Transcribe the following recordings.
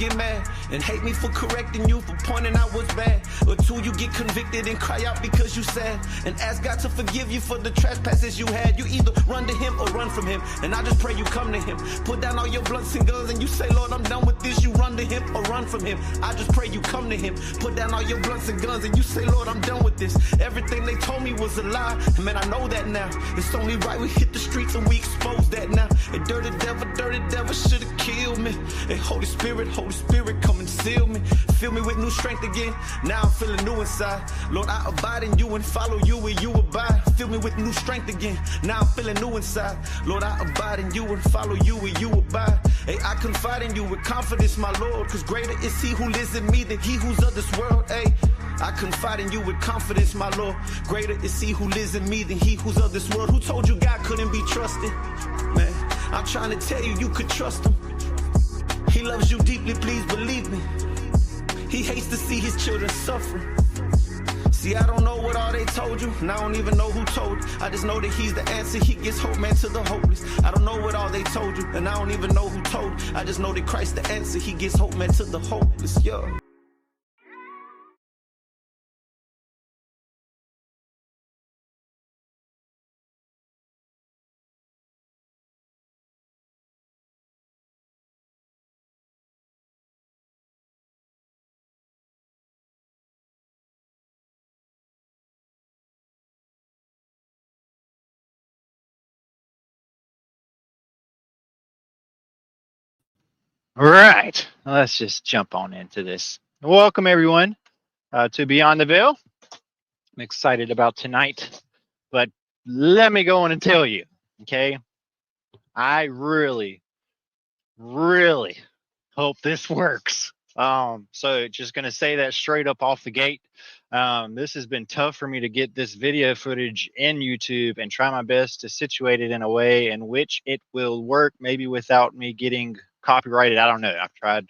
get mad and hate me for correcting you, for pointing out what's bad. Or two, you get convicted and cry out because you sad and ask God to forgive you for the trespasses you had. You either run to him or run from him, and I just pray you come to him. Put down all your blunts and guns and you say, Lord, I'm done with this. You run to him or run from him. I just pray you come to him. Put down all your blunts and guns and you say, Lord, I'm done with this. Everything they told me was a lie, and man, I know that now. It's only right we hit the streets and we expose that now. A dirty devil should have killed me. Hey, Holy Spirit, come and seal me. Fill me with new strength again. Now I'm feeling new inside. Lord, I abide in you and follow you where you abide. Fill me with new strength again. Now I'm feeling new inside. Lord, I abide in you and follow you where you abide. Hey, I confide in you with confidence, my Lord, cause greater is he who lives in me than he who's of this world. Hey, I confide in you with confidence, my Lord. Greater is he who lives in me than he who's of this world. Who told you God couldn't be trusted? Man, I'm trying to tell you, you could trust him. He loves you deeply, please believe me. He hates to see his children suffering. See, I don't know what all they told you, and I don't even know who told you. I just know that he's the answer. He gives hope, man, to the hopeless. I don't know what all they told you, and I don't even know who told you. I just know that Christ the answer. He gives hope, man, to the hopeless. Yeah. All right, let's just jump on into this. Welcome, everyone, to Beyond the Veil. I'm excited about tonight, but let me go on and tell you, okay? I really hope this works. So just going to say that straight up off the gate. This has been tough for me to get this video footage in YouTube and try my best to situate it in a way in which it will work, maybe without me getting copyrighted. I don't know. I've tried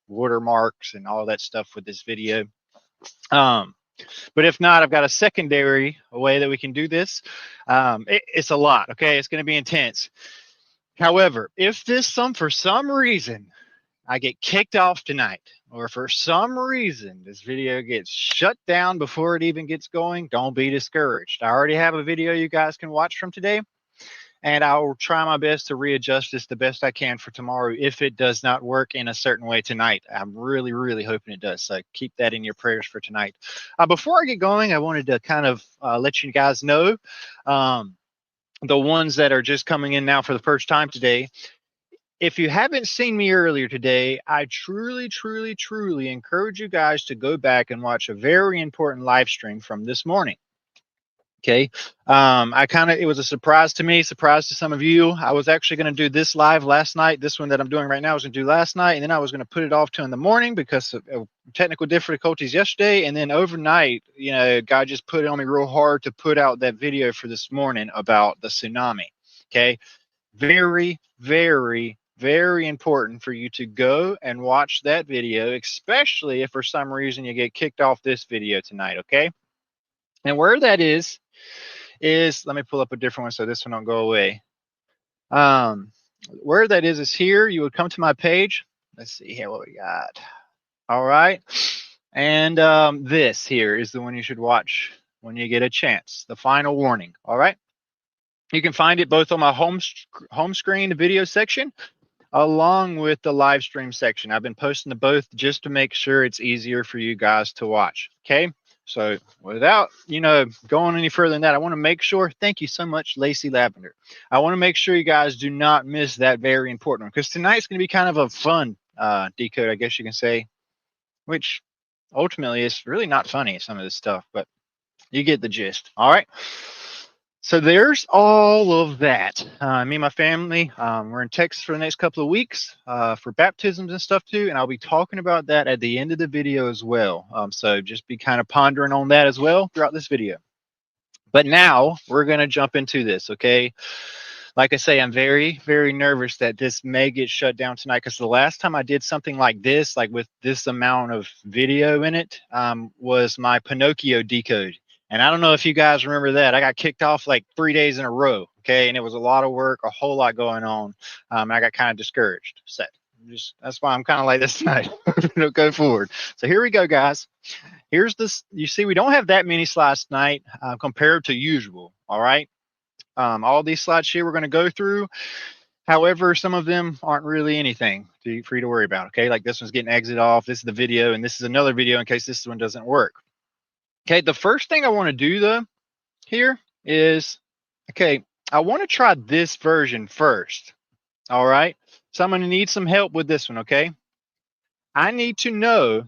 watermarks and all that stuff with this video. But if not, I've got a secondary way that we can do this. It's a lot, okay? It's going to be intense. However, if for some reason I get kicked off tonight, or for some reason this video gets shut down before it even gets going, don't be discouraged. I already have a video you guys can watch from today, and I will try my best to readjust this the best I can for tomorrow if it does not work in a certain way tonight. I'm really hoping it does, so keep that in your prayers for tonight. Before I get going, I wanted to kind of let you guys know, the ones that are just coming in now for the first time today, if you haven't seen me earlier today, I truly encourage you guys to go back and watch a very important live stream from this morning. Okay. It was a surprise to me, surprise to some of you. I was actually going to do this live last night. This one that I'm doing right now I was going to do last night, and then I was going to put it off to in the morning because of technical difficulties yesterday. And then overnight, you know, God just put it on me real hard to put out that video for this morning about the tsunami. Okay. Very important for you to go and watch that video, especially if for some reason you get kicked off this video tonight. Okay. And where that is let me pull up a different one so this one don't go away. Where that is here. You would come to my page. Let's see here what we got. All right. And this here is the one you should watch when you get a chance. The final warning. All right. You can find it both on my home screen, the video section, along with the live stream section. I've been posting to both just to make sure it's easier for you guys to watch. Okay. So without, going any further than that, I want to make sure, thank you so much, Lacey Lavender. I want to make sure you guys do not miss that very important one, because tonight's going to be kind of a fun decode, I guess you can say, which ultimately is really not funny, some of this stuff, but you get the gist. All right. So there's all of that. Me and my family, we're in Texas for the next couple of weeks for baptisms and stuff too, and I'll be talking about that at the end of the video as well. So just be kind of pondering on that as well throughout this video. But now we're going to jump into this, okay? Like I say, I'm very nervous that this may get shut down tonight, because the last time I did something like this, like with this amount of video in it, was my Pinocchio decode. And I don't know if you guys remember that. I got kicked off like 3 days in a row, okay? And it was a lot of work, a whole lot going on. And I got kind of discouraged. So That's why I'm kind of like this tonight. Don't go forward. So here we go, guys. Here's this. You see, we don't have that many slides tonight compared to usual. All right. All these slides here we're going to go through. However, some of them aren't really anything for you to worry about. Okay, like this one's getting exit off. This is the video, and this is another video in case this one doesn't work. Okay, the first thing I want to do though here is, okay, I want to try this version first. All right, so I'm going to need some help with this one. Okay, I need to know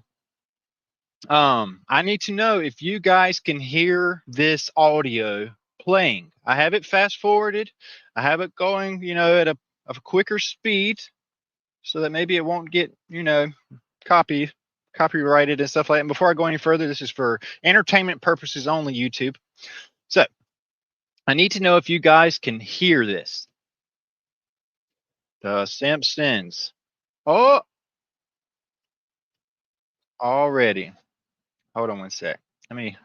if you guys can hear this audio playing. I have it fast forwarded. I have it going, at a quicker speed, so that maybe it won't get, copyrighted and stuff like that. And before I go any further, this is for entertainment purposes only, YouTube. So I need to know if you guys can hear this. The Simpsons. Oh, already. Hold on one sec. Let me.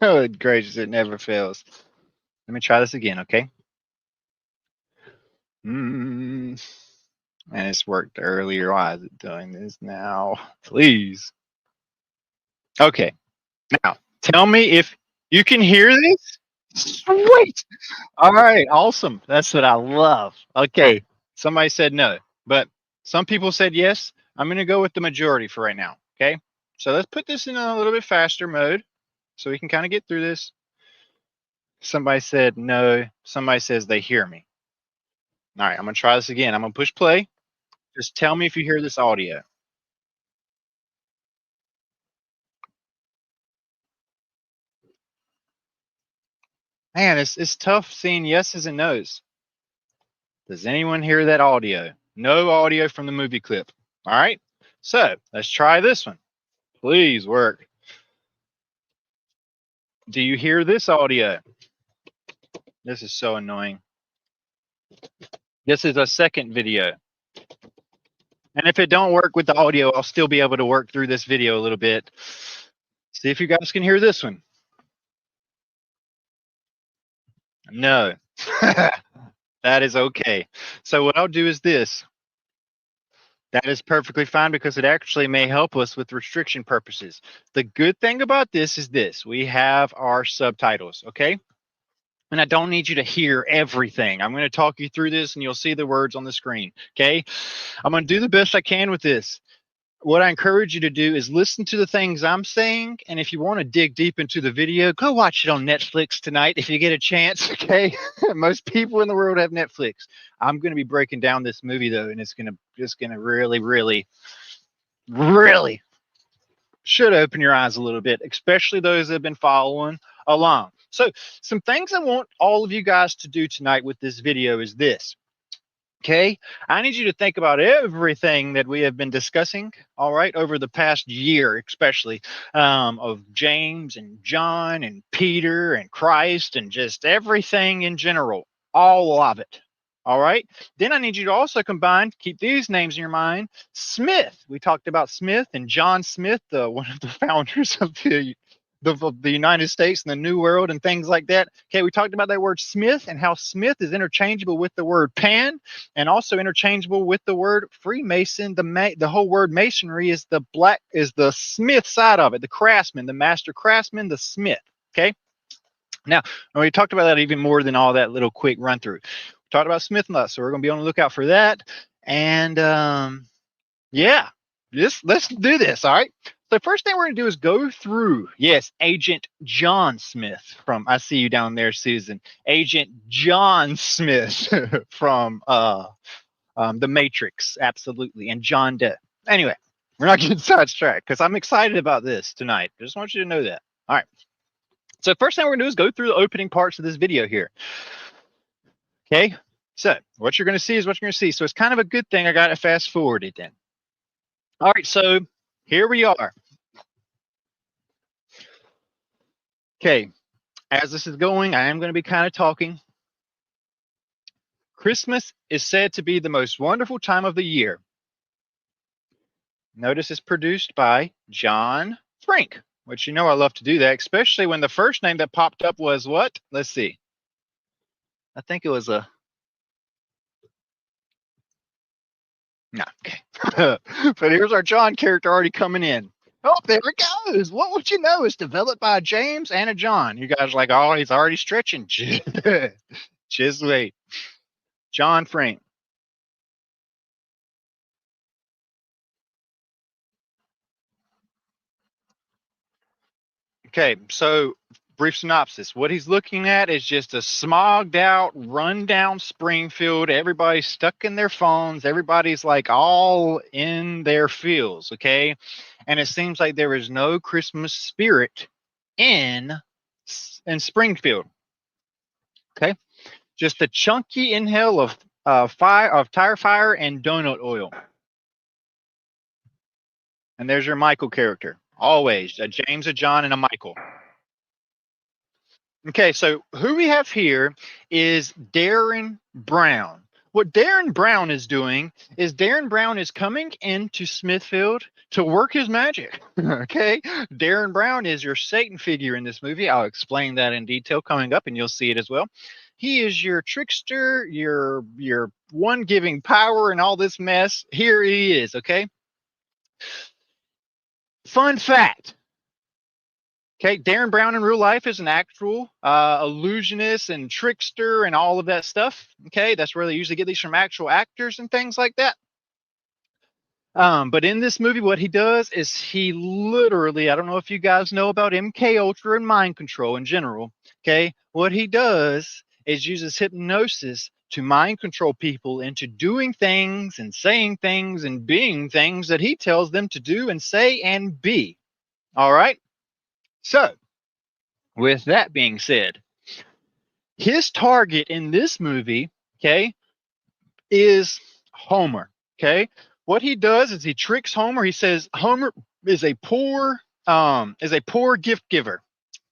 Good gracious, it never fails. Let me try this again, okay? And it's worked earlier. Why is it doing this now? Please. Okay. Now, tell me if you can hear this. Sweet. All right. Awesome. That's what I love. Okay. Somebody said no, but some people said yes. I'm going to go with the majority for right now. Okay. So let's put this in a little bit faster mode so we can kind of get through this. Somebody said no. Somebody says they hear me. All right. I'm going to try this again. I'm going to push play. Just tell me if you hear this audio. Man, it's tough seeing yeses and nos. Does anyone hear that audio? No audio from the movie clip. All right. So let's try this one. Please work. Do you hear this audio? This is so annoying. This is a second video. And if it don't work with the audio, I'll still be able to work through this video a little bit. See if you guys can hear this one. No. That is okay. So what I'll do is this. That is perfectly fine because it actually may help us with restriction purposes. The good thing about this is this. We have our subtitles, okay? And I don't need you to hear everything. I'm going to talk you through this and you'll see the words on the screen, okay? I'm going to do the best I can with this. What I encourage you to do is listen to the things I'm saying. And if you want to dig deep into the video, go watch it on Netflix tonight if you get a chance, okay? Most people in the world have Netflix. I'm going to be breaking down this movie, though, and it's going to really, really, really should open your eyes a little bit, especially those that have been following along. So some things I want all of you guys to do tonight with this video is this. Okay, I need you to think about everything that we have been discussing, all right, over the past year, especially of James and John and Peter and Christ and just everything in general, all of it. All right. Then I need you to also keep these names in your mind. Smith. We talked about Smith and John Smith, one of the founders of the United States and the New World and things like that. Okay, we talked about that word Smith and how Smith is interchangeable with the word Pan and also interchangeable with the word Freemason. The whole word masonry is the Smith side of it, the craftsman, the master craftsman, the Smith. Okay. Now, we talked about that even more than all that little quick run through. We talked about Smith and us, so we're going to be on the lookout for that. And yeah, let's do this. All right. The first thing we're going to do is go through, yes, Agent John Smith from, I see you down there, Susan. Agent John Smith from The Matrix, absolutely, and John Doe. Anyway, we're not getting sidetracked because I'm excited about this tonight. I just want you to know that. All right. So first thing we're going to do is go through the opening parts of this video here. Okay. So what you're going to see is what you're going to see. So it's kind of a good thing I got it fast forwarded then. All right. So here we are. Okay, as this is going, I am going to be kind of talking. Christmas is said to be the most wonderful time of the year. Notice it's produced by John Frank, which you know I love to do that, especially when the first name that popped up was what? Let's see. I think it was No, okay. But here's our John character already coming in. Oh, there it goes. What would you know? It's developed by James and a John. You guys are like, oh, he's already stretching. Just wait. John Frank. Okay, so brief synopsis. What he's looking at is just a smogged out, rundown Springfield. Everybody's stuck in their phones. Everybody's like all in their fields, okay? And it seems like there is no Christmas spirit in Springfield. Okay? Just a chunky inhale of tire fire and donut oil. And there's your Michael character. Always a James, a John, and a Michael. Okay, so who we have here is Darren Brown. What Darren Brown is doing is Darren Brown is coming into Smithfield to work his magic. Okay, Darren Brown is your Satan figure in this movie. I'll explain that in detail coming up, and you'll see it as well. He is your trickster, your one giving power and all this mess. Here he is. Okay. Fun fact. Okay, Darren Brown in real life is an actual illusionist and trickster and all of that stuff. Okay, that's where they usually get these from actual actors and things like that. But in this movie, what he does is he literally, I don't know if you guys know about MK Ultra and mind control in general. Okay, what he does is uses hypnosis to mind control people into doing things and saying things and being things that he tells them to do and say and be. All right. So, with that being said, his target in this movie, okay, is Homer. Okay, what he does is he tricks Homer. He says Homer is a poor gift giver.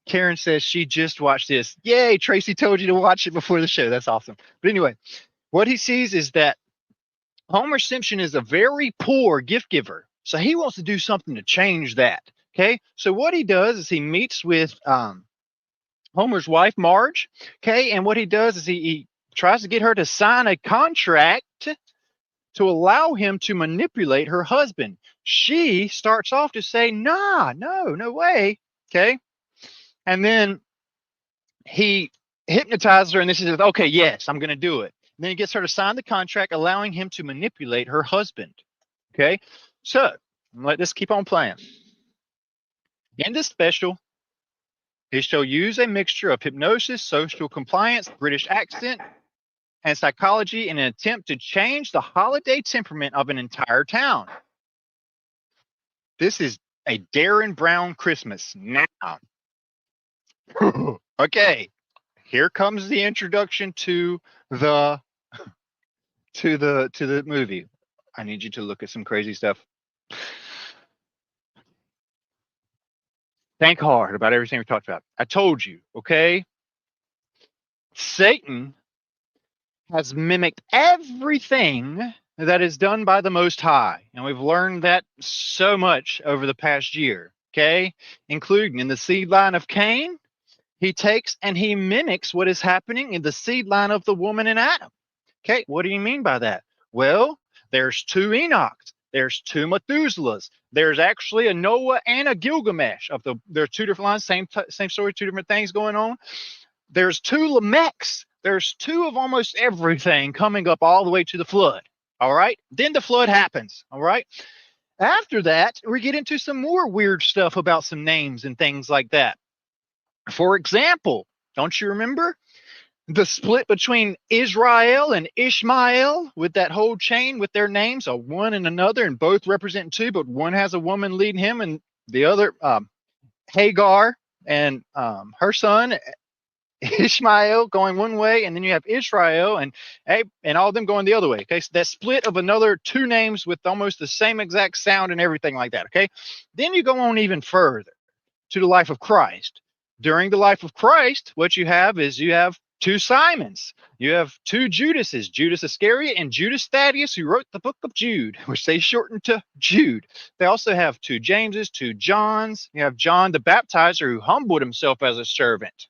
Karen says she just watched this. Yay, Tracy told you to watch it before the show. That's awesome. But anyway, what he sees is that Homer Simpson is a very poor gift giver. So he wants to do something to change that. Okay, so what he does is he meets with Homer's wife, Marge. Okay, and what he does is he tries to get her to sign a contract to allow him to manipulate her husband. She starts off to say, nah, no way. Okay, and then he hypnotizes her, and this is, okay, yes, I'm going to do it. And then he gets her to sign the contract, allowing him to manipulate her husband. Okay, so let this keep on playing. In this special, he shall use a mixture of hypnosis, social compliance, British accent, and psychology in an attempt to change the holiday temperament of an entire town. This is a Darren Brown Christmas now. Okay, here comes the introduction to the movie. I need you to look at some crazy stuff. Think hard about everything we talked about. I told you, okay? Satan has mimicked everything that is done by the Most High. And we've learned that so much over the past year, okay? Including in the seed line of Cain, he takes and he mimics what is happening in the seed line of the woman in Adam. Okay, what do you mean by that? Well, there's two Enochs. There's two Methuselahs. There's actually a Noah and a Gilgamesh. There's two different lines, same story, two different things going on. There's two Lamechs. There's two of almost everything coming up all the way to the flood. All right. Then the flood happens. All right. After that, we get into some more weird stuff about some names and things like that. For example, don't you remember the split between Israel and Ishmael with that whole chain with their names, a one and another, and both represent two, but one has a woman leading him and the other, Hagar and her son, Ishmael, going one way, and then you have Israel and all of them going the other way. Okay, so that split of another two names with almost the same exact sound and everything like that. Okay, then you go on even further to the life of Christ. During the life of Christ, what you have is you have two Simons. You have two Judases, Judas Iscariot and Judas Thaddeus, who wrote the book of Jude, which they shortened to Jude. They also have two Jameses, two Johns. You have John the Baptizer, who humbled himself as a servant.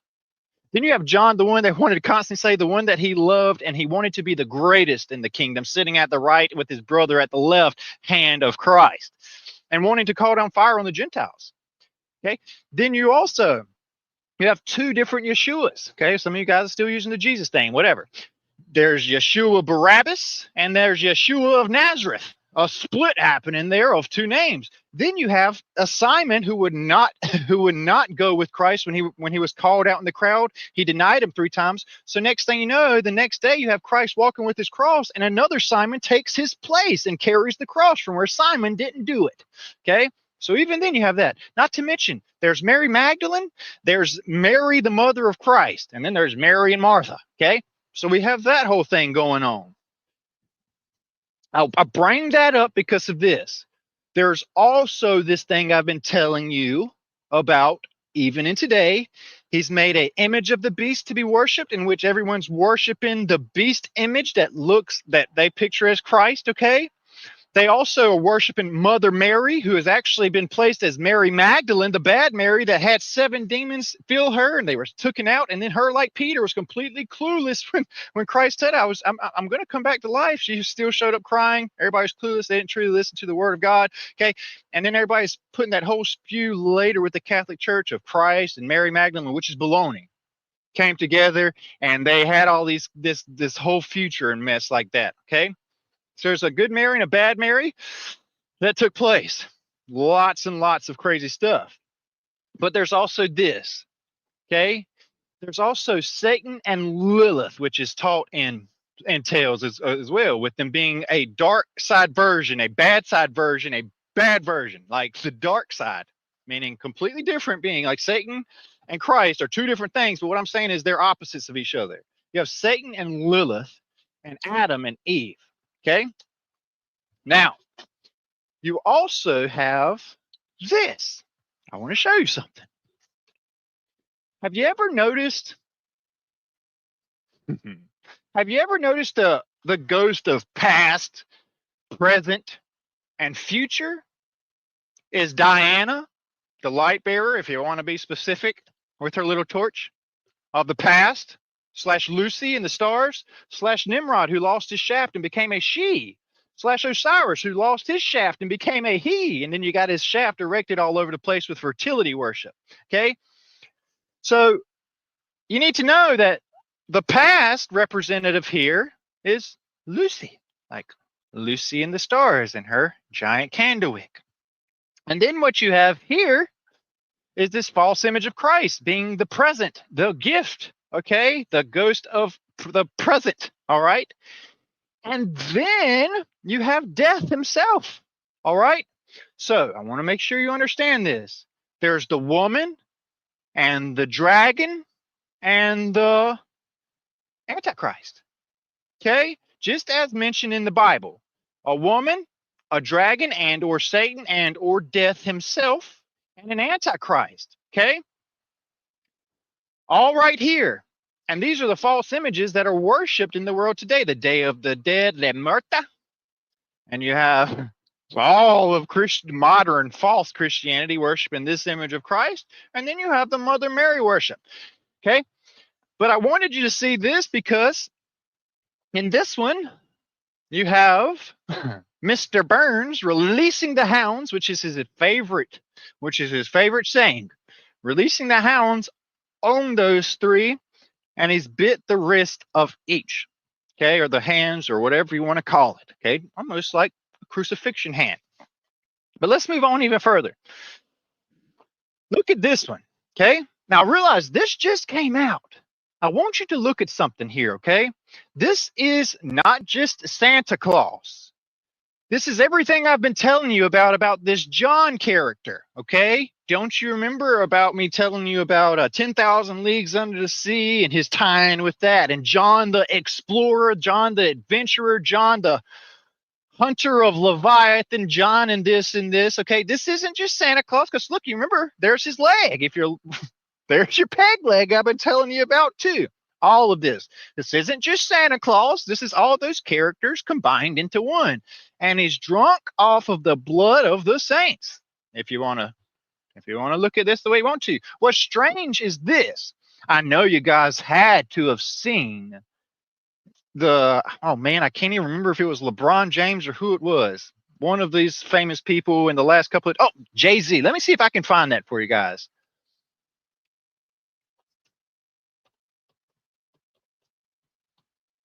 Then you have John, the one that wanted to constantly say the one that he loved, and he wanted to be the greatest in the kingdom, sitting at the right with his brother at the left hand of Christ, and wanting to call down fire on the Gentiles. Okay. Then you have two different Yeshuas. Okay. Some of you guys are still using the Jesus thing, whatever. There's Yeshua Barabbas and there's Yeshua of Nazareth. A split happening there of two names. Then you have a Simon who would not go with Christ when he was called out in the crowd. He denied him 3 times. So next thing you know, the next day you have Christ walking with his cross, and another Simon takes his place and carries the cross from where Simon didn't do it. Okay. So even then you have that. Not to mention, there's Mary Magdalene, there's Mary, the mother of Christ, and then there's Mary and Martha. Okay. So we have that whole thing going on. I bring that up because of this. There's also this thing I've been telling you about even in today. He's made an image of the beast to be worshipped, in which everyone's worshiping the beast image that they picture as Christ, okay? They also are worshiping Mother Mary, who has actually been placed as Mary Magdalene, the bad Mary that had 7 demons fill her, and they were taken out. And then her, like Peter, was completely clueless when Christ said, I'm going to come back to life. She still showed up crying. Everybody's clueless. They didn't truly listen to the word of God. Okay. And then everybody's putting that whole spew later with the Catholic Church of Christ and Mary Magdalene, which is baloney, came together, and they had all this whole future and mess like that. Okay. So there's a good Mary and a bad Mary that took place. Lots and lots of crazy stuff. But there's also this, okay? There's also Satan and Lilith, which is taught in Tales as well, with them being a dark side version, a bad side version, a bad version, like the dark side, meaning completely different being. Like Satan and Christ are 2 different things, but what I'm saying is they're opposites of each other. You have Satan and Lilith and Adam and Eve. Okay. Now, you also have this. I want to show you something. Have you ever noticed? Have you ever noticed the ghost of past, present, and future is Diana, the light bearer, if you want to be specific, with her little torch of the past? / Lucy in the stars, / Nimrod, who lost his shaft and became a she, / Osiris, who lost his shaft and became a he. And then you got his shaft erected all over the place with fertility worship. Okay. So you need to know that the past representative here is Lucy, like Lucy in the stars and her giant candle wick. And then what you have here is this false image of Christ being the present, the gift. Okay, the ghost of the present. All right. And then you have death himself. All right. So I want to make sure you understand this. There's the woman and the dragon and the Antichrist. Okay. Just as mentioned in the Bible, a woman, a dragon, and or Satan, and or death himself, and an Antichrist. Okay. All right here. And these are the false images that are worshipped in the world today. The Day of the Dead, La Muerta. And you have all of modern false Christianity worshiping this image of Christ. And then you have the Mother Mary worship. Okay. But I wanted you to see this because in this one, you have Mr. Burns releasing the hounds, which is his favorite saying. Releasing the hounds on those 3. And he's bit the wrist of each, okay, or the hands, or whatever you want to call it, okay, almost like a crucifixion hand. But let's move on even further. Look at this one, okay? Now, realize this just came out. I want you to look at something here, okay? This is not just Santa Claus. This is everything I've been telling you about this John character, okay? Don't you remember about me telling you about 10,000 Leagues Under the Sea and his tie-in with that? And John the explorer, John the adventurer, John the hunter of Leviathan, John and this, okay? This isn't just Santa Claus, because look, you remember, there's his leg. There's your peg leg I've been telling you about too. All of this. This isn't just Santa Claus. This is all those characters combined into one. And he's drunk off of the blood of the saints. If you want to look at this the way you want to. What's strange is this. I know you guys had to have seen oh man, I can't even remember if it was LeBron James or who it was. One of these famous people in the last couple of, Jay-Z. Let me see if I can find that for you guys.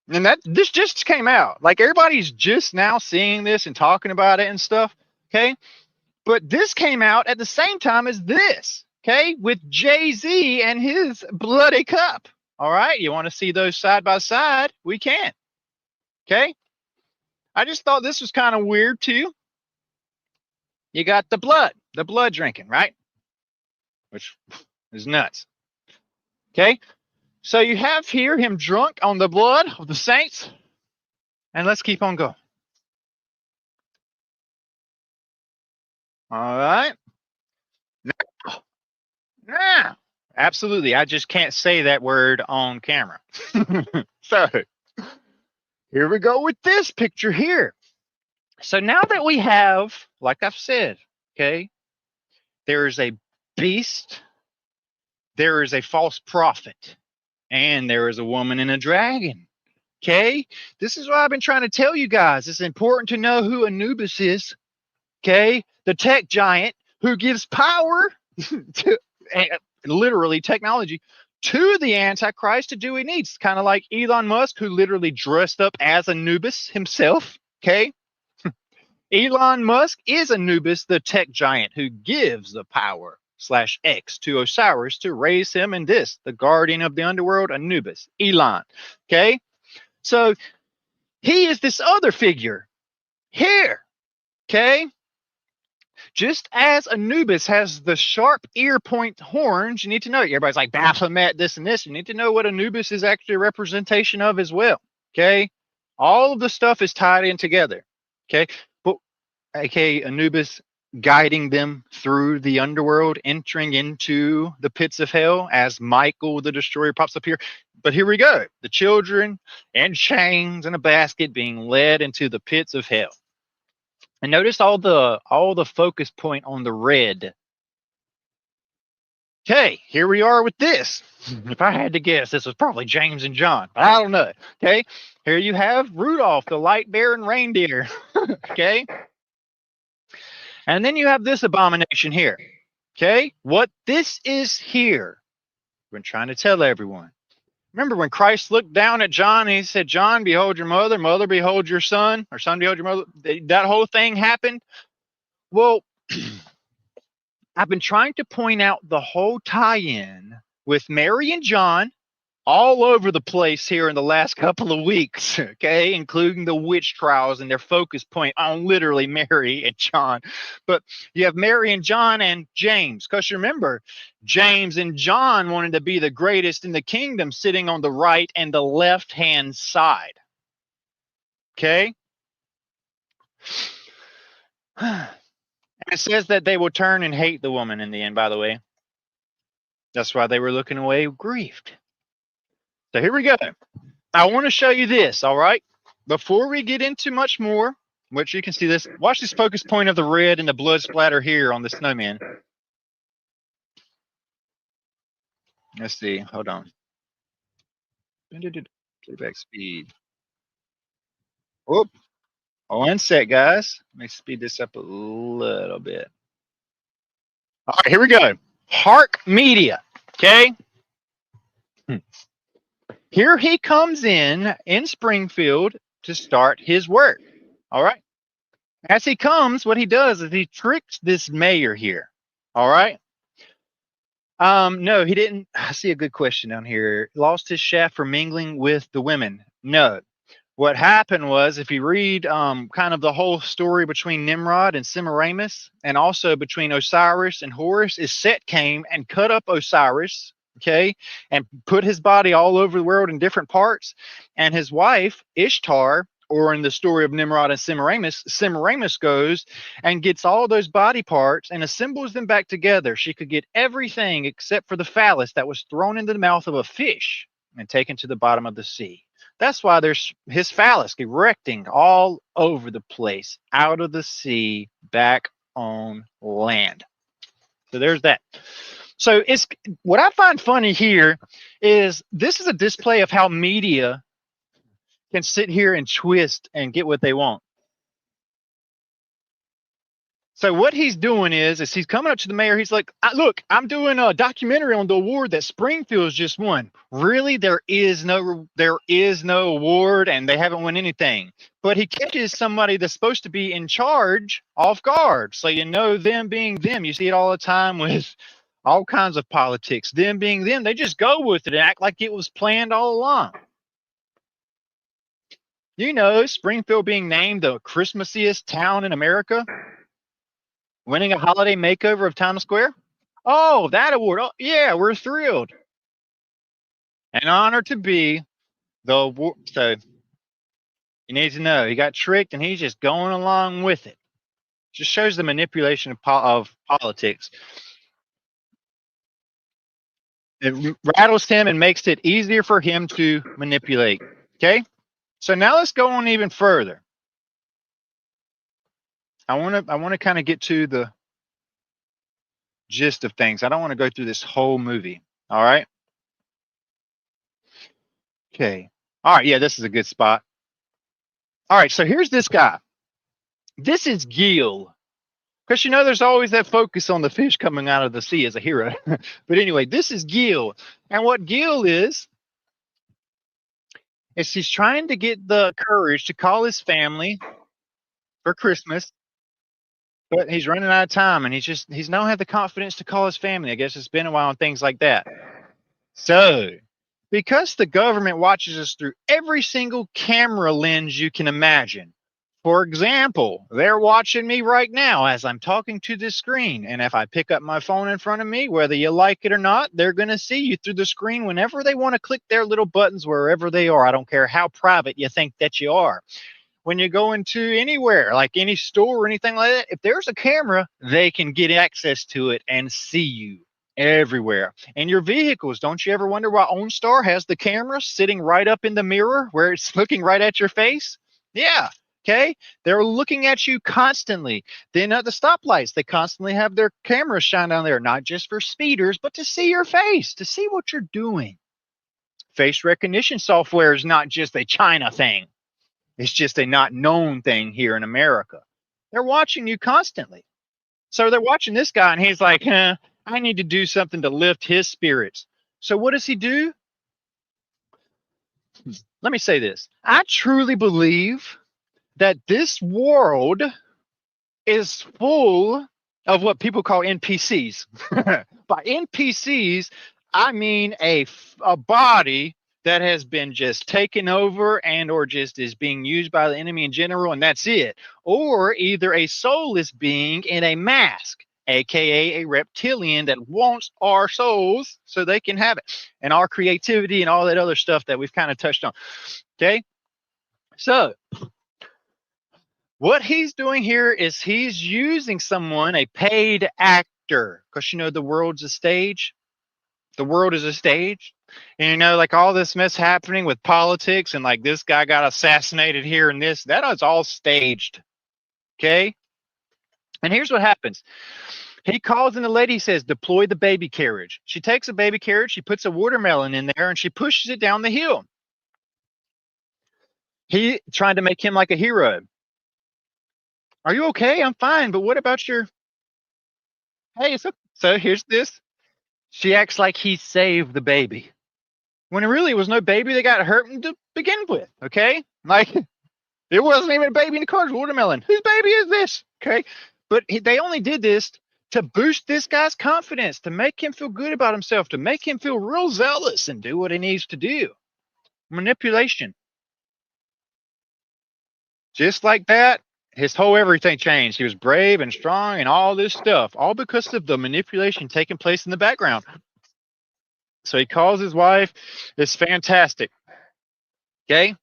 And this just came out. Like, everybody's just now seeing this and talking about it and stuff. Okay. But this came out at the same time as this. Okay. With Jay-Z and his bloody cup. All right. You want to see those side by side? We can. Okay. I just thought this was kind of weird too. You got the blood drinking, right? Which is nuts. Okay. So you have here him drunk on the blood of the saints. And let's keep on going. All right. Now, absolutely. I just can't say that word on camera. So here we go with this picture here. So now that we have, like I've said, okay, there is a beast, there is a false prophet, and there is a woman and a dragon. Okay, this is why I've been trying to tell you guys. It's important to know who Anubis is. Okay, the tech giant who gives power to literally technology to the Antichrist to do what he needs. Kind of like Elon Musk, who literally dressed up as Anubis himself. Okay, Elon Musk is Anubis, the tech giant who gives the power /X to Osiris to raise him in this, the guardian of the underworld, Anubis, Elon. Okay. So he is this other figure here. Okay. Just as Anubis has the sharp ear point horns, you need to know. Everybody's like Baphomet, this and this. You need to know what Anubis is actually a representation of as well. Okay. All of the stuff is tied in together. Okay. But aka Anubis guiding them through the underworld, entering into the pits of hell as Michael the Destroyer pops up here. But here we go. The children in chains in a basket being led into the pits of hell. And notice all the focus point on the red. Okay, here we are with this. If I had to guess, this was probably James and John, but I don't know. Okay, here you have Rudolph, the light-bearing reindeer. Okay, and then you have this abomination here. Okay, what this is here, I've been trying to tell everyone. Remember when Christ looked down at John and he said, John, behold your mother, mother, behold your son, or son, behold your mother. That whole thing happened. Well, I've been trying to point out the whole tie-in with Mary and John all over the place here in the last couple of weeks, okay, including the witch trials and their focus point on literally Mary and John. But you have Mary and John and James, because remember, James and John wanted to be the greatest in the kingdom, sitting on the right and the left-hand side. Okay? It says that they will turn and hate the woman in the end, by the way. That's why they were looking away grieved. So here we go. I want to show you this, all right? Before we get into much more, which you can see this, watch this focus point of the red and the blood splatter here on the snowman. Let's see. Hold on. Playback speed. Whoop. One sec, guys. Let me speed this up a little bit. All right, here we go. Hark Media. Okay. Here he comes in Springfield to start his work. All right. As he comes, what he does is he tricks this mayor here. All right. No, he didn't. I see a good question down here. Lost his shaft for mingling with the women. No. What happened was, if you read kind of the whole story between Nimrod and Semiramis, and also between Osiris and Horus, is Set came and cut up Osiris, okay, and put his body all over the world in different parts. And his wife, Ishtar, or in the story of Nimrod and Semiramis goes and gets all those body parts and assembles them back together. She could get everything except for the phallus that was thrown into the mouth of a fish and taken to the bottom of the sea. That's why there's his phallus erecting all over the place, out of the sea, back on land. So there's that. So it's what I find funny here is this is a display of how media can sit here and twist and get what they want. So what he's doing is he's coming up to the mayor. He's like, look, I'm doing a documentary on the award that Springfield's just won. Really? There is no award, and they haven't won anything. But he catches somebody that's supposed to be in charge off guard. So you know them being them. You see it all the time with all kinds of politics. Them being them, they just go with it and act like it was planned all along. You know, Springfield being named the Christmasiest town in America. Winning a holiday makeover of Times Square? Oh, that award. Oh, yeah, we're thrilled. An honor to be the award. So you need to know he got tricked and he's just going along with it. Just shows the manipulation of politics. It rattles him and makes it easier for him to manipulate. Okay? So now let's go on even further. I want to kind of get to the gist of things. I don't want to go through this whole movie. All right. Okay. All right. Yeah, this is a good spot. All right. So here's this guy. This is Gil. Because you know, there's always that focus on the fish coming out of the sea as a hero. But anyway, this is Gil. And what Gil is he's trying to get the courage to call his family for Christmas. But he's running out of time, and he's not had the confidence to call his family. I guess it's been a while and things like that. So, because the government watches us through every single camera lens you can imagine. For example, they're watching me right now as I'm talking to this screen. And if I pick up my phone in front of me, whether you like it or not, they're going to see you through the screen whenever they want to click their little buttons wherever they are. I don't care how private you think that you are. When you go into anywhere, like any store or anything like that, if there's a camera, they can get access to it and see you everywhere. And your vehicles, don't you ever wonder why OnStar has the camera sitting right up in the mirror where it's looking right at your face? Yeah. Okay. They're looking at you constantly. Then at the stoplights, they constantly have their cameras shine down there, not just for speeders, but to see your face, to see what you're doing. Face recognition software is not just a China thing. It's just a not known thing here in America. They're watching you constantly. So they're watching this guy, and he's like, I need to do something to lift his spirits. So what does he do? Let me say this. I truly believe that this world is full of what people call NPCs. By NPCs, I mean a body that has been just taken over and or just is being used by the enemy in general, and that's it. Or either a soulless being in a mask, aka a reptilian that wants our souls so they can have it, and our creativity and all that other stuff that we've kind of touched on. Okay? So what he's doing here is he's using someone, a paid actor, because you know the world's a stage. The world is a stage. And you know, like all this mess happening with politics and like this guy got assassinated here and this, that is all staged. Okay? And here's what happens. He calls in the lady, says, deploy the baby carriage. She takes a baby carriage, she puts a watermelon in there, and she pushes it down the hill. He trying to make him like a hero. Are you okay? I'm fine, but what about your... Hey, so here's this. She acts like he saved the baby, when it really was no baby that got hurt to begin with, okay? Like, it wasn't even a baby in the car, it was watermelon. Whose baby is this? Okay? But they only did this to boost this guy's confidence, to make him feel good about himself, to make him feel real zealous and do what he needs to do. Manipulation. Just like that, his whole everything changed. He was brave and strong and all this stuff, all because of the manipulation taking place in the background. So he calls his wife. It's fantastic. Okay?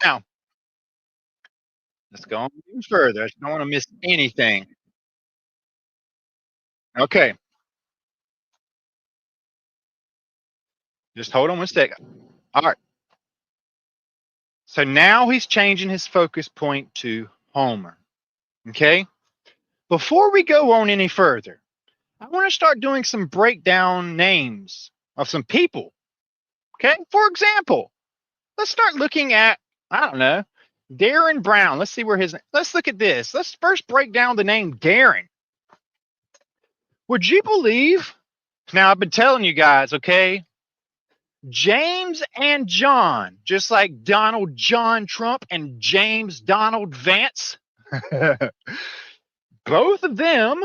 Now, let's go on even further. I don't want to miss anything. Okay. Just hold on one second. All right. So now he's changing his focus point to Homer. Okay? Before we go on any further, I want to start doing some breakdown names of some people. Okay, for example, let's start looking at, I don't know, Darren Brown. Let's see where let's look at this. Let's first break down the name Darren. Would you believe? Now, I've been telling you guys, okay, James and John, just like Donald John Trump and James Donald Vance, both of them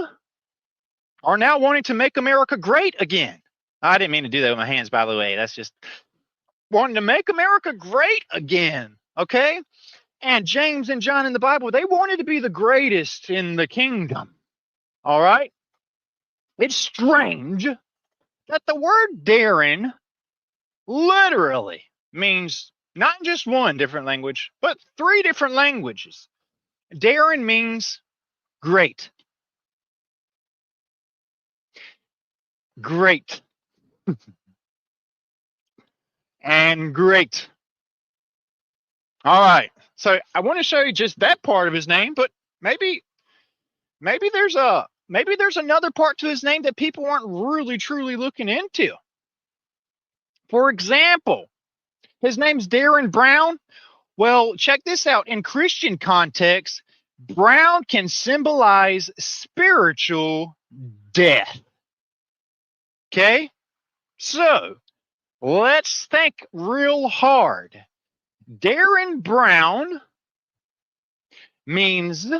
are now wanting to make America great again. I didn't mean to do that with my hands, by the way. That's just wanting to make America great again, okay? And James and John in the Bible, they wanted to be the greatest in the kingdom, all right? It's strange that the word Darren literally means not just one different language, but 3 different languages. Darren means great. Great. And great. All right. So I want to show you just that part of his name, but maybe there's another part to his name that people aren't really truly looking into. For example, his name's Darren Brown. Well, check this out. In Christian context, brown can symbolize spiritual death. Okay? So, let's think real hard. Darren Brown means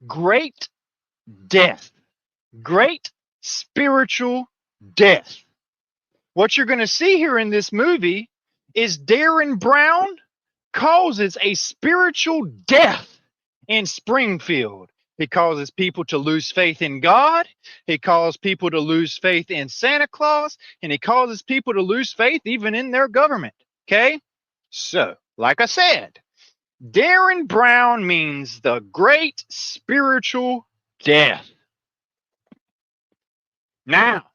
great death. Great spiritual death. What you're going to see here in this movie is Darren Brown causes a spiritual death in Springfield. He causes people to lose faith in God. He causes people to lose faith in Santa Claus. And he causes people to lose faith even in their government. Okay? So, like I said, Darren Brown means the great spiritual death. Now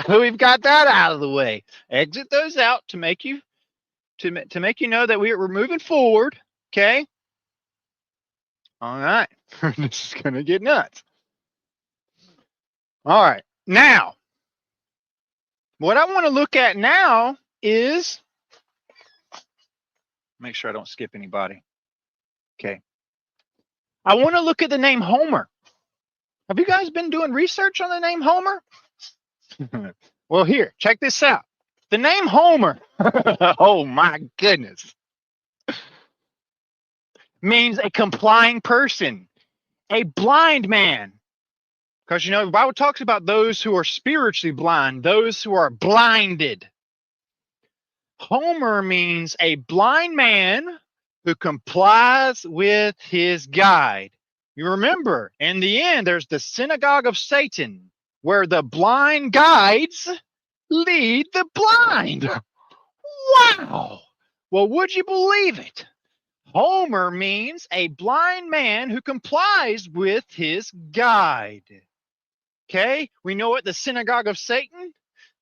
we've got that out of the way. Exit those out to make you know that we're moving forward. Okay? All right. This is going to get nuts. All right. Now, what I want to look at now is, make sure I don't skip anybody. Okay. I want to look at the name Homer. Have you guys been doing research on the name Homer? Well, here, check this out. The name Homer, oh my goodness, means a complying person, a blind man. Because, you know, the Bible talks about those who are spiritually blind, those who are blinded. Homer means a blind man who complies with his guide. You remember, in the end, there's the synagogue of Satan, where the blind guides lead the blind. Wow! Well, would you believe it? Homer means a blind man who complies with his guide. Okay, we know what the synagogue of Satan,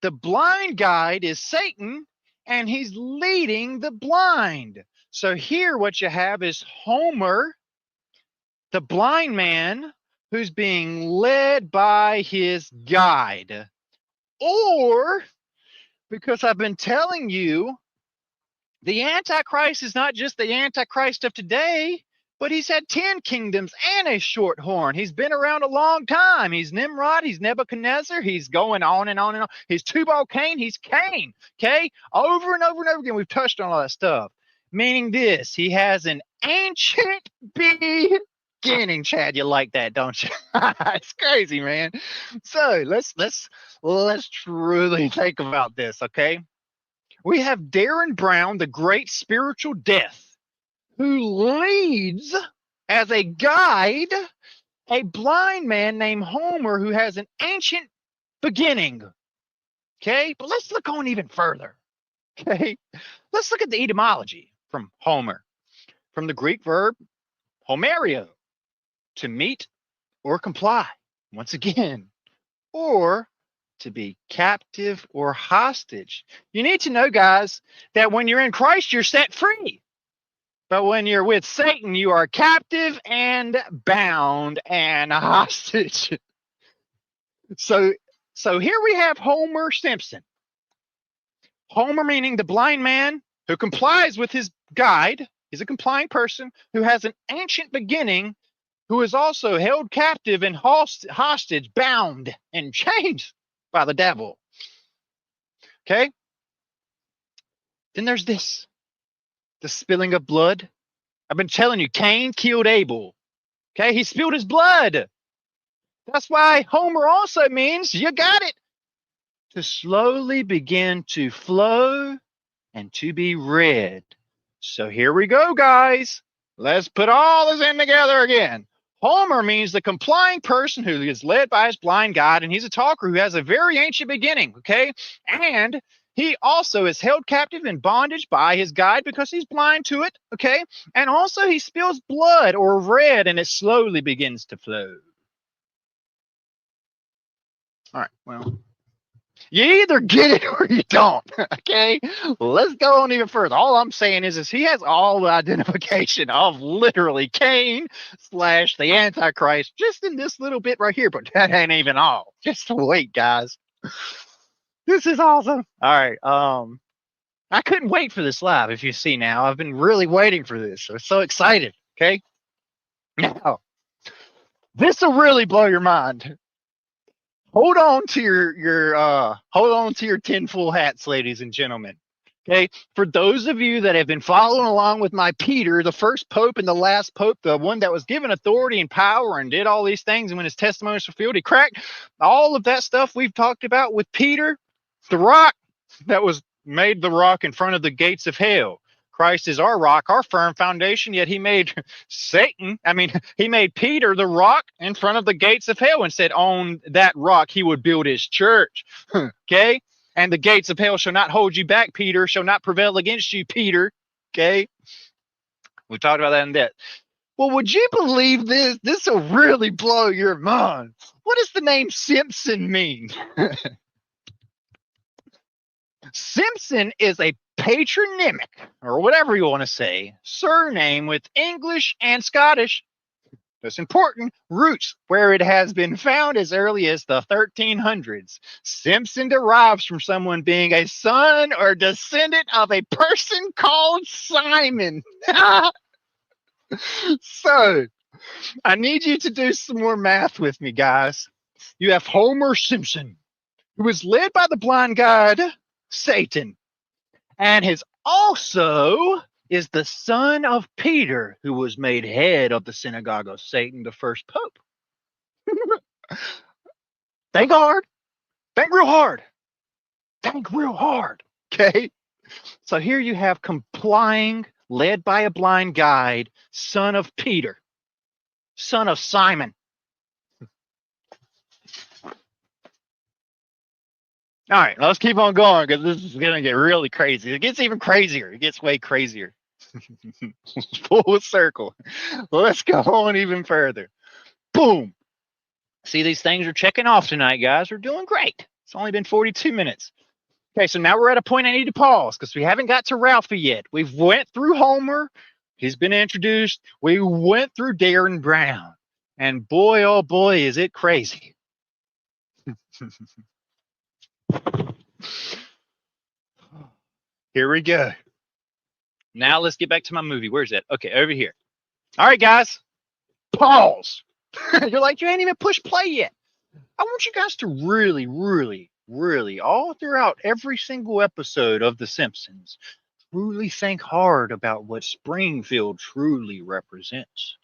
the blind guide is Satan, and he's leading the blind. So here what you have is Homer, the blind man, who's being led by his guide. Or, because I've been telling you, the Antichrist is not just the Antichrist of today, but he's had 10 kingdoms and a short horn. He's been around a long time. He's Nimrod, he's Nebuchadnezzar, he's going on and on and on. He's Tubal-Cain, he's Cain. Okay? Over and over and over again, we've touched on all that stuff. Meaning this, he has an ancient beginning. Chad, you like that, don't you? It's crazy, man. So let's truly think about this, okay? We have Darren Brown, the great spiritual death, who leads as a guide a blind man named Homer who has an ancient beginning. Okay, but let's look on even further. Okay, let's look at the etymology from Homer, from the Greek verb homerio, to meet or comply, once again, or to be captive or hostage. You need to know, guys, that when you're in Christ, you're set free. But when you're with Satan, you are captive and bound and hostage. So here we have Homer Simpson. Homer meaning the blind man who complies with his guide. He's a complying person who has an ancient beginning, who is also held captive and hostage, bound and chained by the devil. Okay? Then there's this, the spilling of blood. I've been telling you, Cain killed Abel. Okay? He spilled his blood. That's why Homer also means, you got it, to slowly begin to flow and to be read. So here we go, guys. Let's put all this in together again. Homer means the complying person who is led by his blind guide, and he's a talker who has a very ancient beginning, okay? And he also is held captive in bondage by his guide because he's blind to it, okay? And also he spills blood or red, and it slowly begins to flow. All right, well, you either get it or you don't, okay? Let's go on even further. All I'm saying is he has all the identification of literally Cain / the Antichrist just in this little bit right here, but that ain't even all. Just wait, guys. This is awesome. All right, I couldn't wait for this live, if you see now. I've been really waiting for this. I'm so excited, okay? Now, this will really blow your mind. Hold on to your tinfoil hats, ladies and gentlemen. Okay, for those of you that have been following along with my Peter, the first pope and the last pope, the one that was given authority and power and did all these things, and when his testimony was fulfilled, he cracked all of that stuff we've talked about with Peter, the rock that was made the rock in front of the gates of hell. Christ is our rock, our firm foundation, yet he made he made Peter the rock in front of the gates of hell and said on that rock he would build his church. Okay? And the gates of hell shall not hold you back, Peter, shall not prevail against you, Peter. Okay? We talked about that in depth. Well, would you believe this? This will really blow your mind. What does the name Simpson mean? Simpson is a patronymic, or whatever you want to say, surname with English and Scottish, that's important, roots, where it has been found as early as the 1300s. Simpson derives from someone being a son or descendant of a person called Simon. So, I need you to do some more math with me, guys. You have Homer Simpson, who was led by the blind guide, Satan, and his also is the son of Peter, who was made head of the synagogue of Satan, the first pope. Think hard. Think real hard. Think real hard. Okay? So here you have complying, led by a blind guide, son of Peter, son of Simon. All right, let's keep on going because this is going to get really crazy. It gets even crazier. It gets way crazier. Full circle. Let's go on even further. Boom. See, these things are checking off tonight, guys. We're doing great. It's only been 42 minutes. Okay, so now we're at a point I need to pause because we haven't got to Ralphie yet. We've went through Homer. He's been introduced. We went through Darren Brown. And boy, oh boy, is it crazy. Here we go. Now let's get back to my movie. Where's that? Okay, over here. All right, guys. Pause. You're like, you ain't even pushed play yet. I want you guys to really, really, really, all throughout every single episode of The Simpsons, truly think hard about what Springfield truly represents.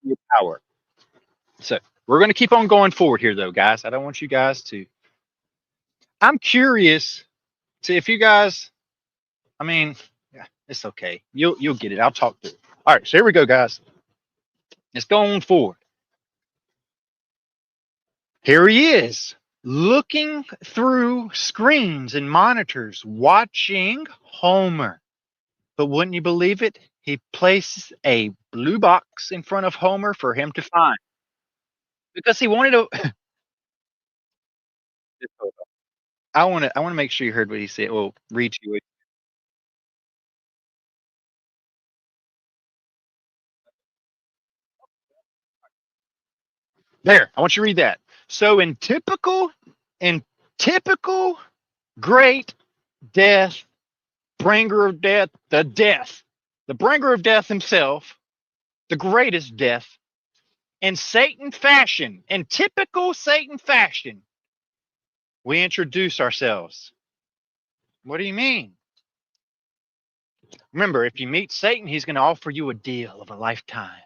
Your power. So we're going to keep on going forward here, though, guys. I don't want you guys to. I'm curious to if you guys. I mean, yeah, it's okay. You'll get it. I'll talk through it. All right, so here we go, guys. Let's go on forward. Here he is, looking through screens and monitors, watching Homer. But wouldn't you believe it? He places a blue box in front of Homer for him to find. Because he wanted to. I want to make sure you heard what he said. Well, read you it. There, I want you to read that. So in typical great death, bringer of death, the bringer of death himself, the greatest death, in Satan fashion, in typical Satan fashion, we introduce ourselves. What do you mean? Remember, if you meet Satan, he's going to offer you a deal of a lifetime.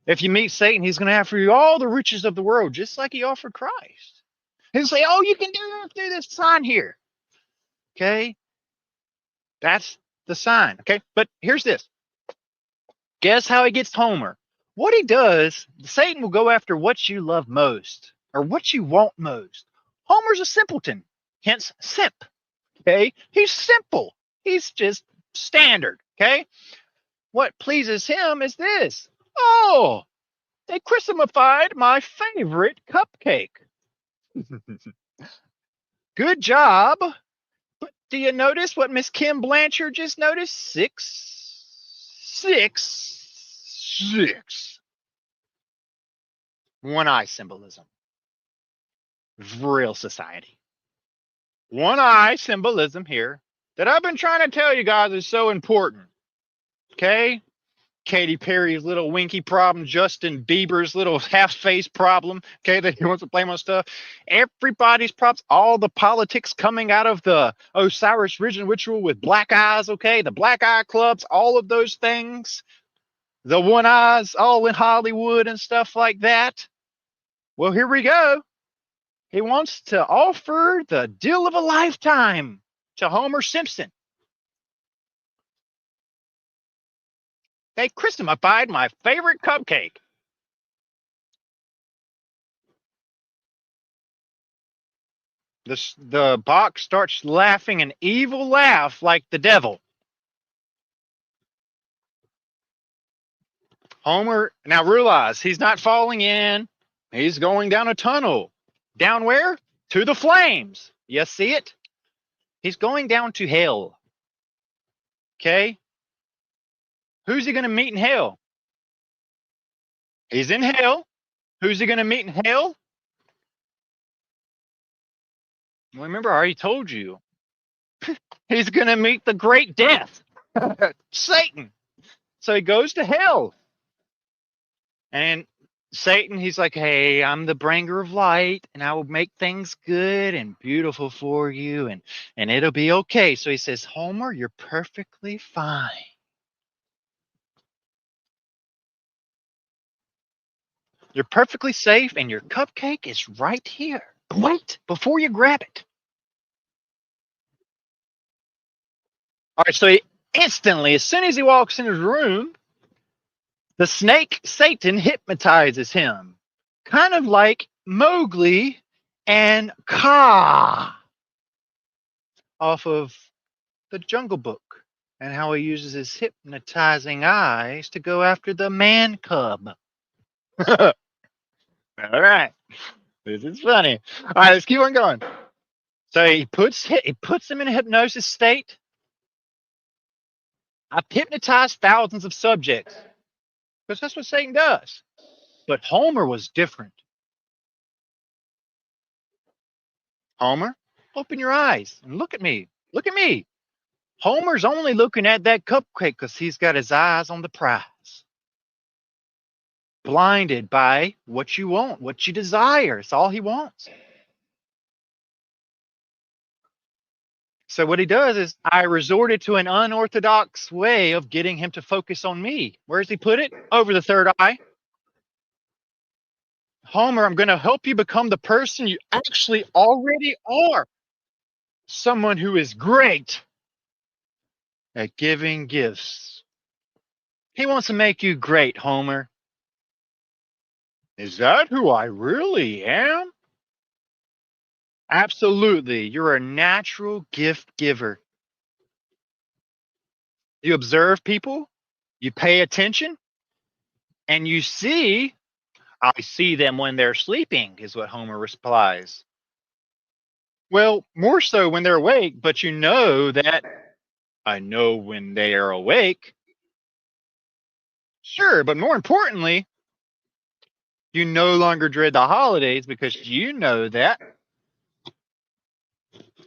If you meet Satan, he's going to offer you all the riches of the world, just like he offered Christ. He'll say, oh, you can do this sign here. Okay? That's the sign. Okay? But here's this. Guess how he gets Homer? What he does, Satan will go after what you love most or what you want most. Homer's a simpleton, hence simp. Okay? He's simple. He's just standard. Okay? What pleases him is this. Oh, they Christmasified my favorite cupcake. Good job. But do you notice what Miss Kim Blanchard just noticed? 666. One eye symbolism. Real society. One eye symbolism here that I've been trying to tell you guys is so important. Okay? Katy Perry's little winky problem, Justin Bieber's little half-face problem, okay, that he wants to blame on stuff. Everybody's props, all the politics coming out of the Osiris ritual with black eyes, okay, the black eye clubs, all of those things, the one eyes all in Hollywood and stuff like that. Well, here we go. He wants to offer the deal of a lifetime to Homer Simpson. They Christmasified my favorite cupcake. The box starts laughing an evil laugh like the devil. Homer, now realize he's not falling in. He's going down a tunnel. Down where? To the flames. You see it? He's going down to hell. Okay? Who's he going to meet in hell? He's in hell. Who's he going to meet in hell? Well, remember, I already told you. He's going to meet the great death, Satan. So he goes to hell. And Satan, he's like, hey, I'm the bringer of light, and I will make things good and beautiful for you, and it'll be okay. So he says, Homer, you're perfectly fine. You're perfectly safe, and your cupcake is right here. Wait before you grab it. All right, so he instantly, as soon as he walks in his room, the snake Satan hypnotizes him, kind of like Mowgli and Kaa off of the Jungle Book, and how he uses his hypnotizing eyes to go after the man cub. All right, this is funny. All right, let's keep on going. So he puts him in a hypnosis state. I've hypnotized thousands of subjects because that's what Satan does. But Homer was different. Homer, open your eyes and look at me. Look at me. Homer's only looking at that cupcake because he's got his eyes on the prize. Blinded by what you want, what you desire. It's all he wants. So what he does is I resorted to an unorthodox way of getting him to focus on me. Where does he put it? Over the third eye. Homer, I'm going to help you become the person you actually already are. Someone who is great at giving gifts. He wants to make you great, Homer. Is that who I really am? Absolutely. You're a natural gift giver. You observe people, you pay attention, and you see, I see them when they're sleeping, is what Homer replies. Well, more so when they're awake, but you know that I know when they are awake. Sure, but more importantly, You no longer dread the holidays because you know that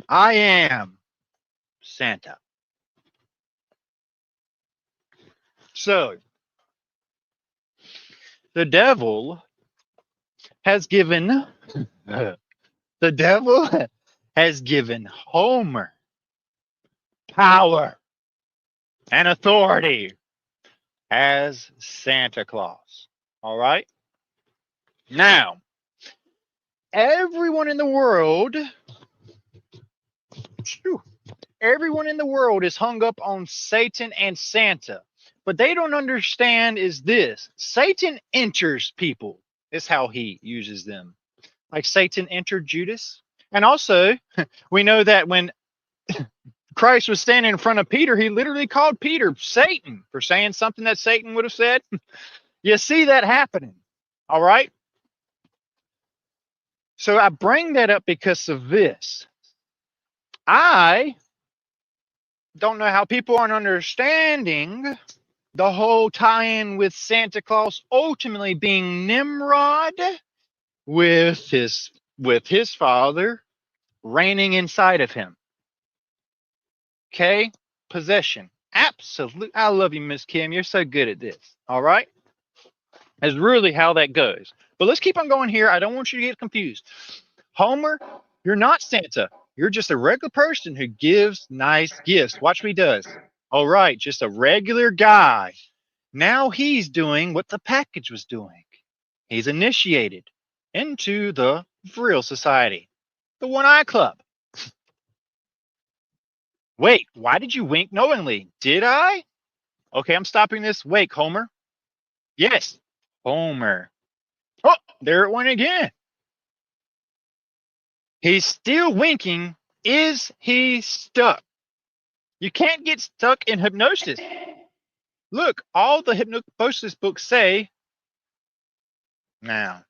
I am Santa. So, the devil has given the devil has given Homer power and authority as Santa Claus. All right? Now, everyone in the world, everyone in the world is hung up on Satan and Santa. But they don't understand is this. Satan enters people. Is how he uses them. Like Satan entered Judas. And also, we know that when Christ was standing in front of Peter, he literally called Peter Satan for saying something that Satan would have said. You see that happening. All right? So I bring that up because of this. I don't know how people aren't understanding the whole tie-in with Santa Claus ultimately being Nimrod with his father reigning inside of him. Okay? Possession. Absolutely. I love you, Miss Kim. You're so good at this. All right? That's really how that goes. But let's keep on going here. I don't want you to get confused. Homer, you're not Santa. You're just a regular person who gives nice gifts. Watch what he does. All right, just a regular guy. Now he's doing what the package was doing. He's initiated into the real society, the One Eye Club. Wait, why did you wink knowingly? Did I? Okay, I'm stopping this. Wake, Homer. Yes, Homer. Oh, there it went again. He's still winking. Is he stuck? You can't get stuck in hypnosis. Look, all the hypnosis books say now.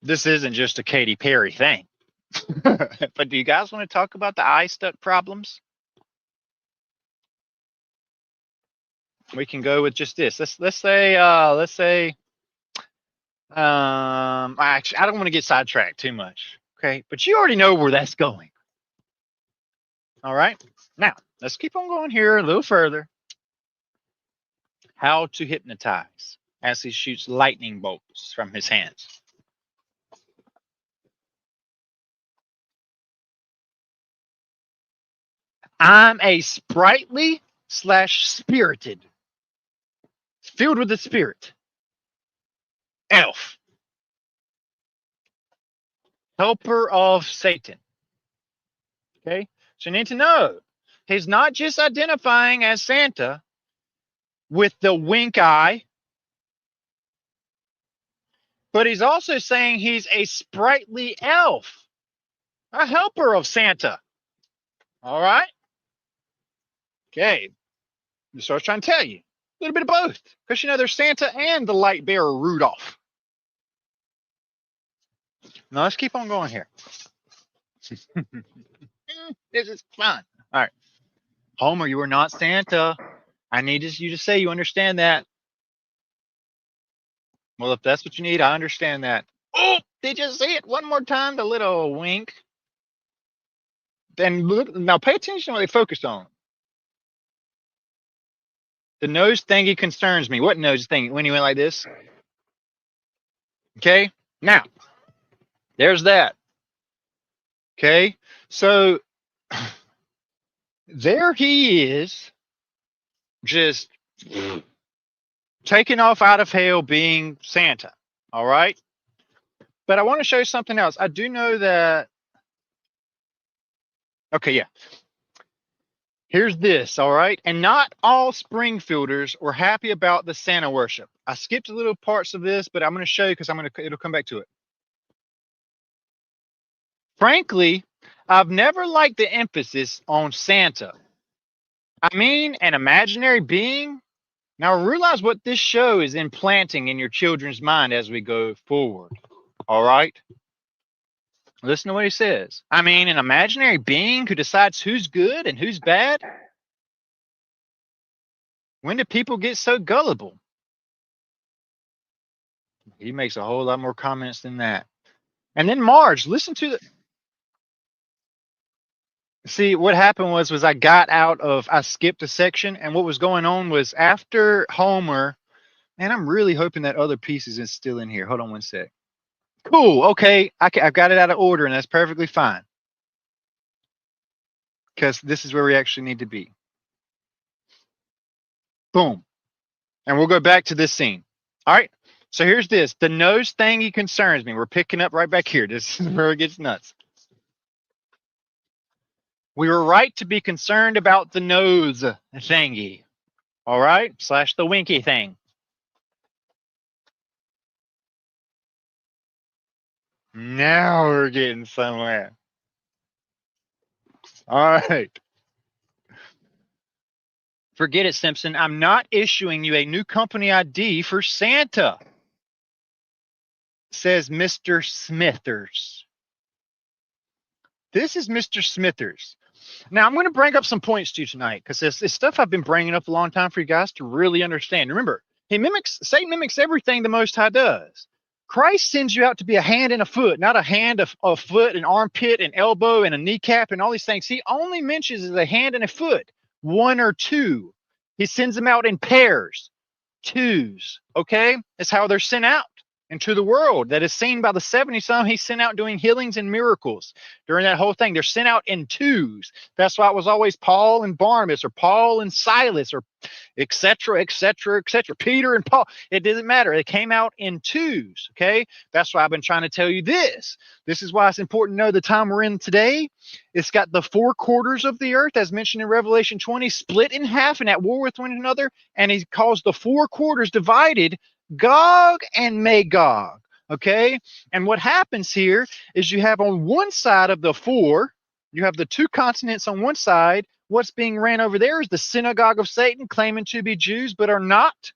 This isn't just a Katy Perry thing. But do you guys want to talk about the eye stuck problems? We can go with just this. Let's say actually I don't want to get sidetracked too much. Okay, but you already know where that's going. All right. Now, let's keep on going here a little further. How to hypnotize as he shoots lightning bolts from his hands. I'm a sprightly / spirited, filled with the spirit, elf, helper of Satan. Okay, so you need to know he's not just identifying as Santa with the wink eye, but he's also saying he's a sprightly elf, a helper of Santa. All right. Okay. So I was trying to tell you a little bit of both, because you know there's Santa and the light bearer Rudolph. Now let's keep on going here. This is fun. All right. Homer, you are not Santa. I need you to say you understand that. Well, if that's what you need, I understand that. Oh, did you see it one more time? The little wink. Then look, now pay attention to what they focused on. The nose thingy concerns me. What nose thingy? When he went like this. Okay. Now, there's that. Okay. So there he is, just taking off out of hell being Santa. All right. But I want to show you something else. I do know that. Okay. Yeah. Here's this, all right? And not all Springfielders were happy about the Santa worship. I skipped a little parts of this, but I'm going to show you because it'll come back to it. Frankly, I've never liked the emphasis on Santa. I mean, an imaginary being. Now realize what this show is implanting in your children's mind as we go forward, all right? Listen to what he says. I mean, an imaginary being who decides who's good and who's bad? When do people get so gullible? He makes a whole lot more comments than that. And then Marge, listen to the... See, what happened was I I skipped a section, and what was going on was after Homer, and I'm really hoping that other pieces is still in here. Hold on one sec. Cool. Okay. I've got it out of order, and that's perfectly fine. Because this is where we actually need to be. Boom. And we'll go back to this scene. All right. So here's this. The nose thingy concerns me. We're picking up right back here. This is where it gets nuts. We were right to be concerned about the nose thingy. All right. / the winky thing. Now we're getting somewhere. All right. Forget it, Simpson. I'm not issuing you a new company ID for Santa, says Mr. Smithers. This is Mr. Smithers. Now, I'm going to bring up some points to you tonight because it's stuff I've been bringing up a long time for you guys to really understand. Remember, Satan mimics everything the Most High does. Christ sends you out to be a hand and a foot, not a hand, a foot, an armpit, an elbow, and a kneecap, and all these things. He only mentions as a hand and a foot, 1 or 2. He sends them out in pairs, 2s. Okay, that's how they're sent out into the world. That is seen by the 70 some. He's sent out doing healings and miracles during that whole thing. They're sent out in 2s. That's why it was always Paul and Barnabas, or Paul and Silas, or etc., etc., etc. Peter and Paul. It doesn't matter. They came out in 2s. Okay, that's why I've been trying to tell you this. This is why it's important to know the time we're in today. It's got the 4 quarters of the earth, as mentioned in Revelation 20, split in half and at war with one another. And he calls the 4 quarters divided Gog and Magog. Okay, and what happens here is you have on one side of the 4, you have the 2 continents on one side. What's being ran over there is the synagogue of Satan, claiming to be Jews but are not.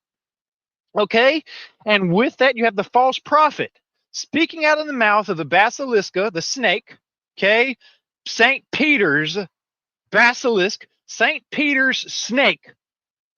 Okay, and with that you have the false prophet speaking out of the mouth of the basilisk, the snake. Okay, St. Peter's basilisk, St. Peter's snake.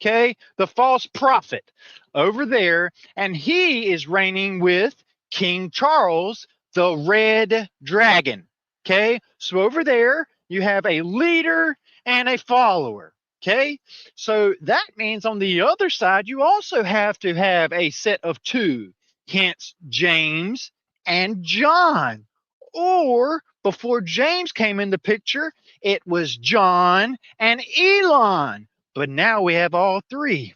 Okay, the false prophet over there, and he is reigning with King Charles, the red dragon. Okay, so over there you have a leader and a follower. Okay, so that means on the other side you also have to have a set of 2, hence James and John. Or before James came in the picture, it was John and Elon. But now we have all 3.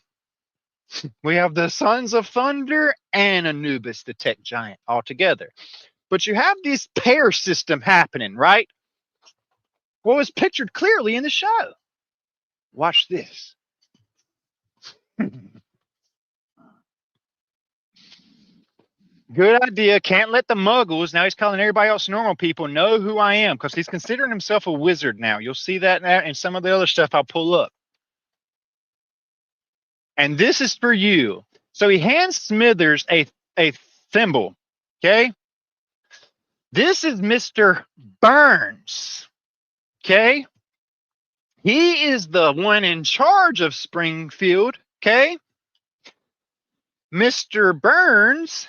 We have the Sons of Thunder and Anubis, the tech giant, all together. But you have this pair system happening, right? What was pictured clearly in the show. Watch this. Good idea. Can't let the muggles, now he's calling everybody else normal people, know who I am, because he's considering himself a wizard now. You'll see that now in some of the other stuff I'll pull up. And this is for you. So he hands Smithers a thimble. Okay. This is Mr. Burns. Okay. He is the one in charge of Springfield. Okay. Mr. Burns,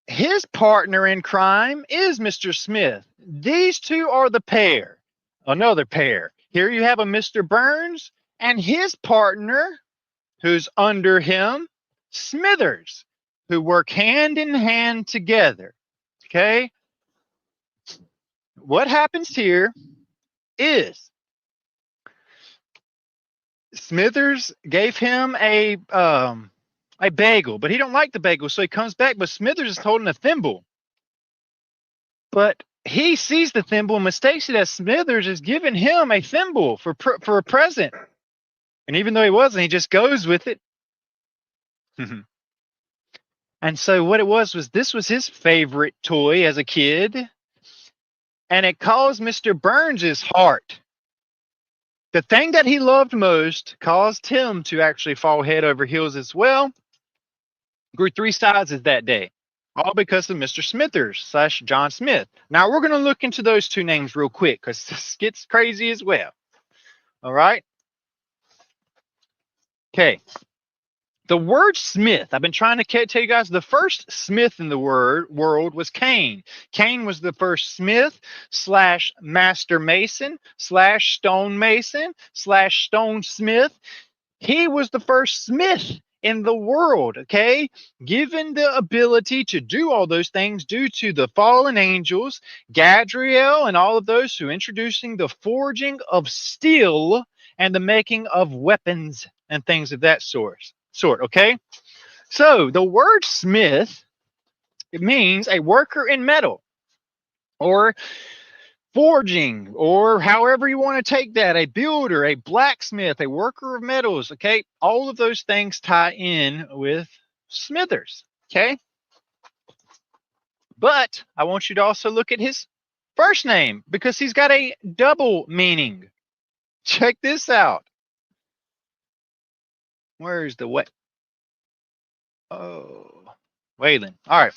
his partner in crime is Mr. Smith. These 2 are the pair. Another pair. Here you have a Mr. Burns and his partner, who's under him, Smithers, who work hand in hand together. Okay? What happens here is Smithers gave him a bagel, but he don't like the bagel, so he comes back, but Smithers is holding a thimble. But he sees the thimble and mistakes it as Smithers is giving him a thimble for a present. And even though he wasn't, he just goes with it. And so what it was this was his favorite toy as a kid. And it caused Mr. Burns's heart. The thing that he loved most caused him to actually fall head over heels as well. Grew 3 sizes that day. All because of Mr. Smithers / John Smith. Now we're going to look into those two names real quick because this gets crazy as well. All right. Okay. The word Smith, I've been trying to tell you guys, the first Smith in the world was Cain. Cain was the first Smith / master mason / stonemason / stonesmith. He was the first Smith in the world, okay? Given the ability to do all those things due to the fallen angels, Gadriel, and all of those who introducing the forging of steel and the making of weapons and things of that sort, okay? So the word smith, it means a worker in metal or forging, or however you want to take that, a builder, a blacksmith, a worker of metals, okay? All of those things tie in with Smithers, okay? But I want you to also look at his first name because he's got a double meaning. Check this out. Where's the what? Oh, Waylon. All right.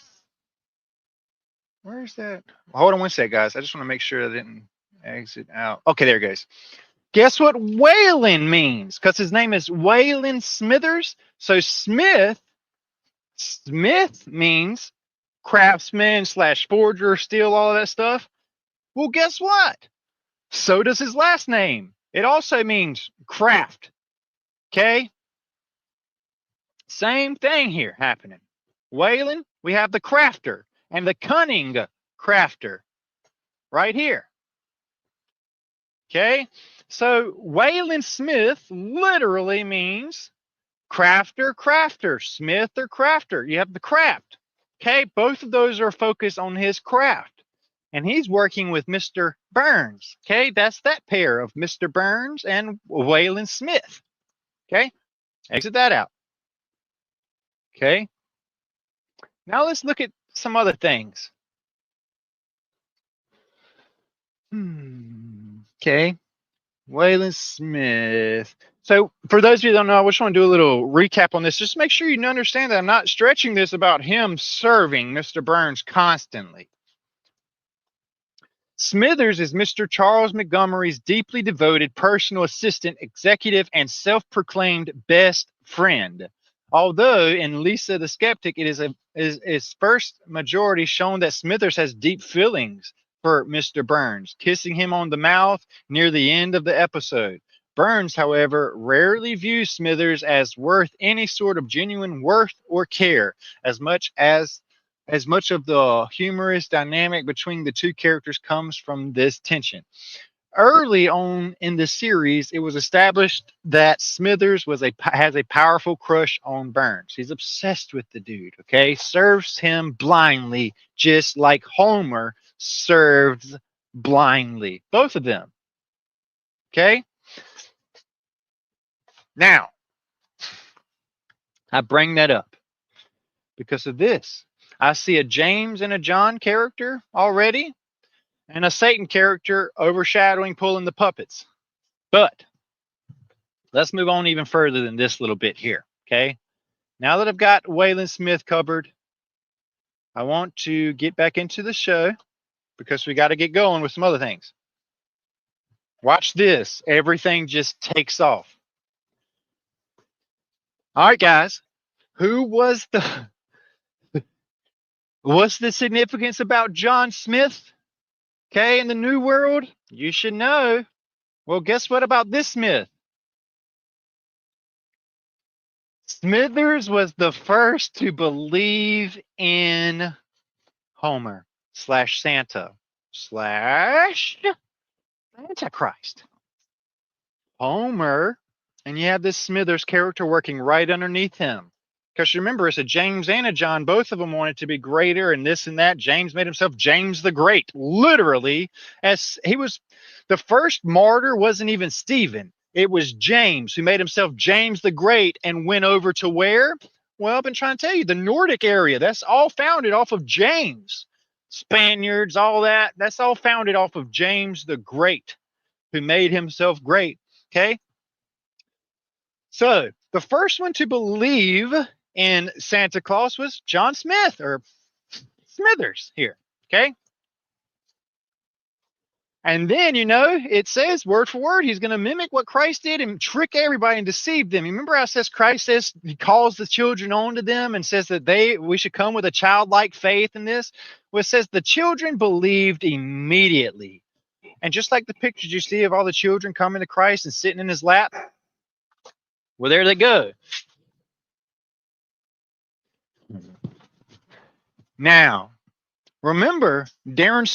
Where's that? Hold on one sec, guys. I just want to make sure I didn't exit out. Okay, there it goes. Guess what Waylon means? Because his name is Waylon Smithers. So Smith means craftsman / forger, steel, all of that stuff. Well, guess what? So does his last name. It also means craft. Okay? Same thing here happening. Waylon, we have the crafter and the cunning crafter right here. Okay? So Waylon Smith literally means crafter, smith or crafter. You have the craft. Okay? Both of those are focused on his craft. And he's working with Mr. Burns. Okay? That's that pair of Mr. Burns and Waylon Smith. Okay? Exit that out. Okay? Now let's look at some other things. Okay. Waylon Smith. So for those of you that don't know, I just want to do a little recap on this. Just make sure you understand that I'm not stretching this about him serving Mr. Burns constantly. Smithers is Mr. Charles Montgomery's deeply devoted personal assistant, executive, and self-proclaimed best friend. Although in Lisa the Skeptic, it is first majority shown that Smithers has deep feelings for Mr. Burns, kissing him on the mouth near the end of the episode. Burns, however, rarely views Smithers as worth any sort of genuine worth or care, as much of the humorous dynamic between the two characters comes from this tension. Early on in the series, it was established that Smithers has a powerful crush on Burns. He's obsessed with the dude, okay? Serves him blindly, just like Homer serves blindly. Both of them. Okay? Now, I bring that up because of this. I see a James and a John character already, and a Satan character overshadowing, pulling the puppets. But let's move on even further than this little bit here, okay? Now that I've got Waylon Smith covered, I want to get back into the show because we got to get going with some other things. Watch this. Everything just takes off. All right, guys. What's the significance about John Smith? Okay, in the New World, you should know. Well, guess what about this Smith? Smithers was the first to believe in Homer / Santa / Antichrist. Homer, and you have this Smithers character working right underneath him. Because remember, it's a James and a John. Both of them wanted to be greater and this and that. James made himself James the Great. Literally, as he was the first martyr, wasn't even Stephen. It was James who made himself James the Great and went over to where? Well, I've been trying to tell you, the Nordic area. That's all founded off of James. Spaniards, all that. That's all founded off of James the Great, who made himself great. Okay? So the first one to believe in Santa Claus was John Smith, or Smithers here. Okay. And then, it says word for word, he's going to mimic what Christ did and trick everybody and deceive them. Remember how it says Christ says he calls the children on to them and says that we should come with a childlike faith in this? Well, it says the children believed immediately. And just like the pictures you see of all the children coming to Christ and sitting in his lap, well, there they go. Now, remember, Darren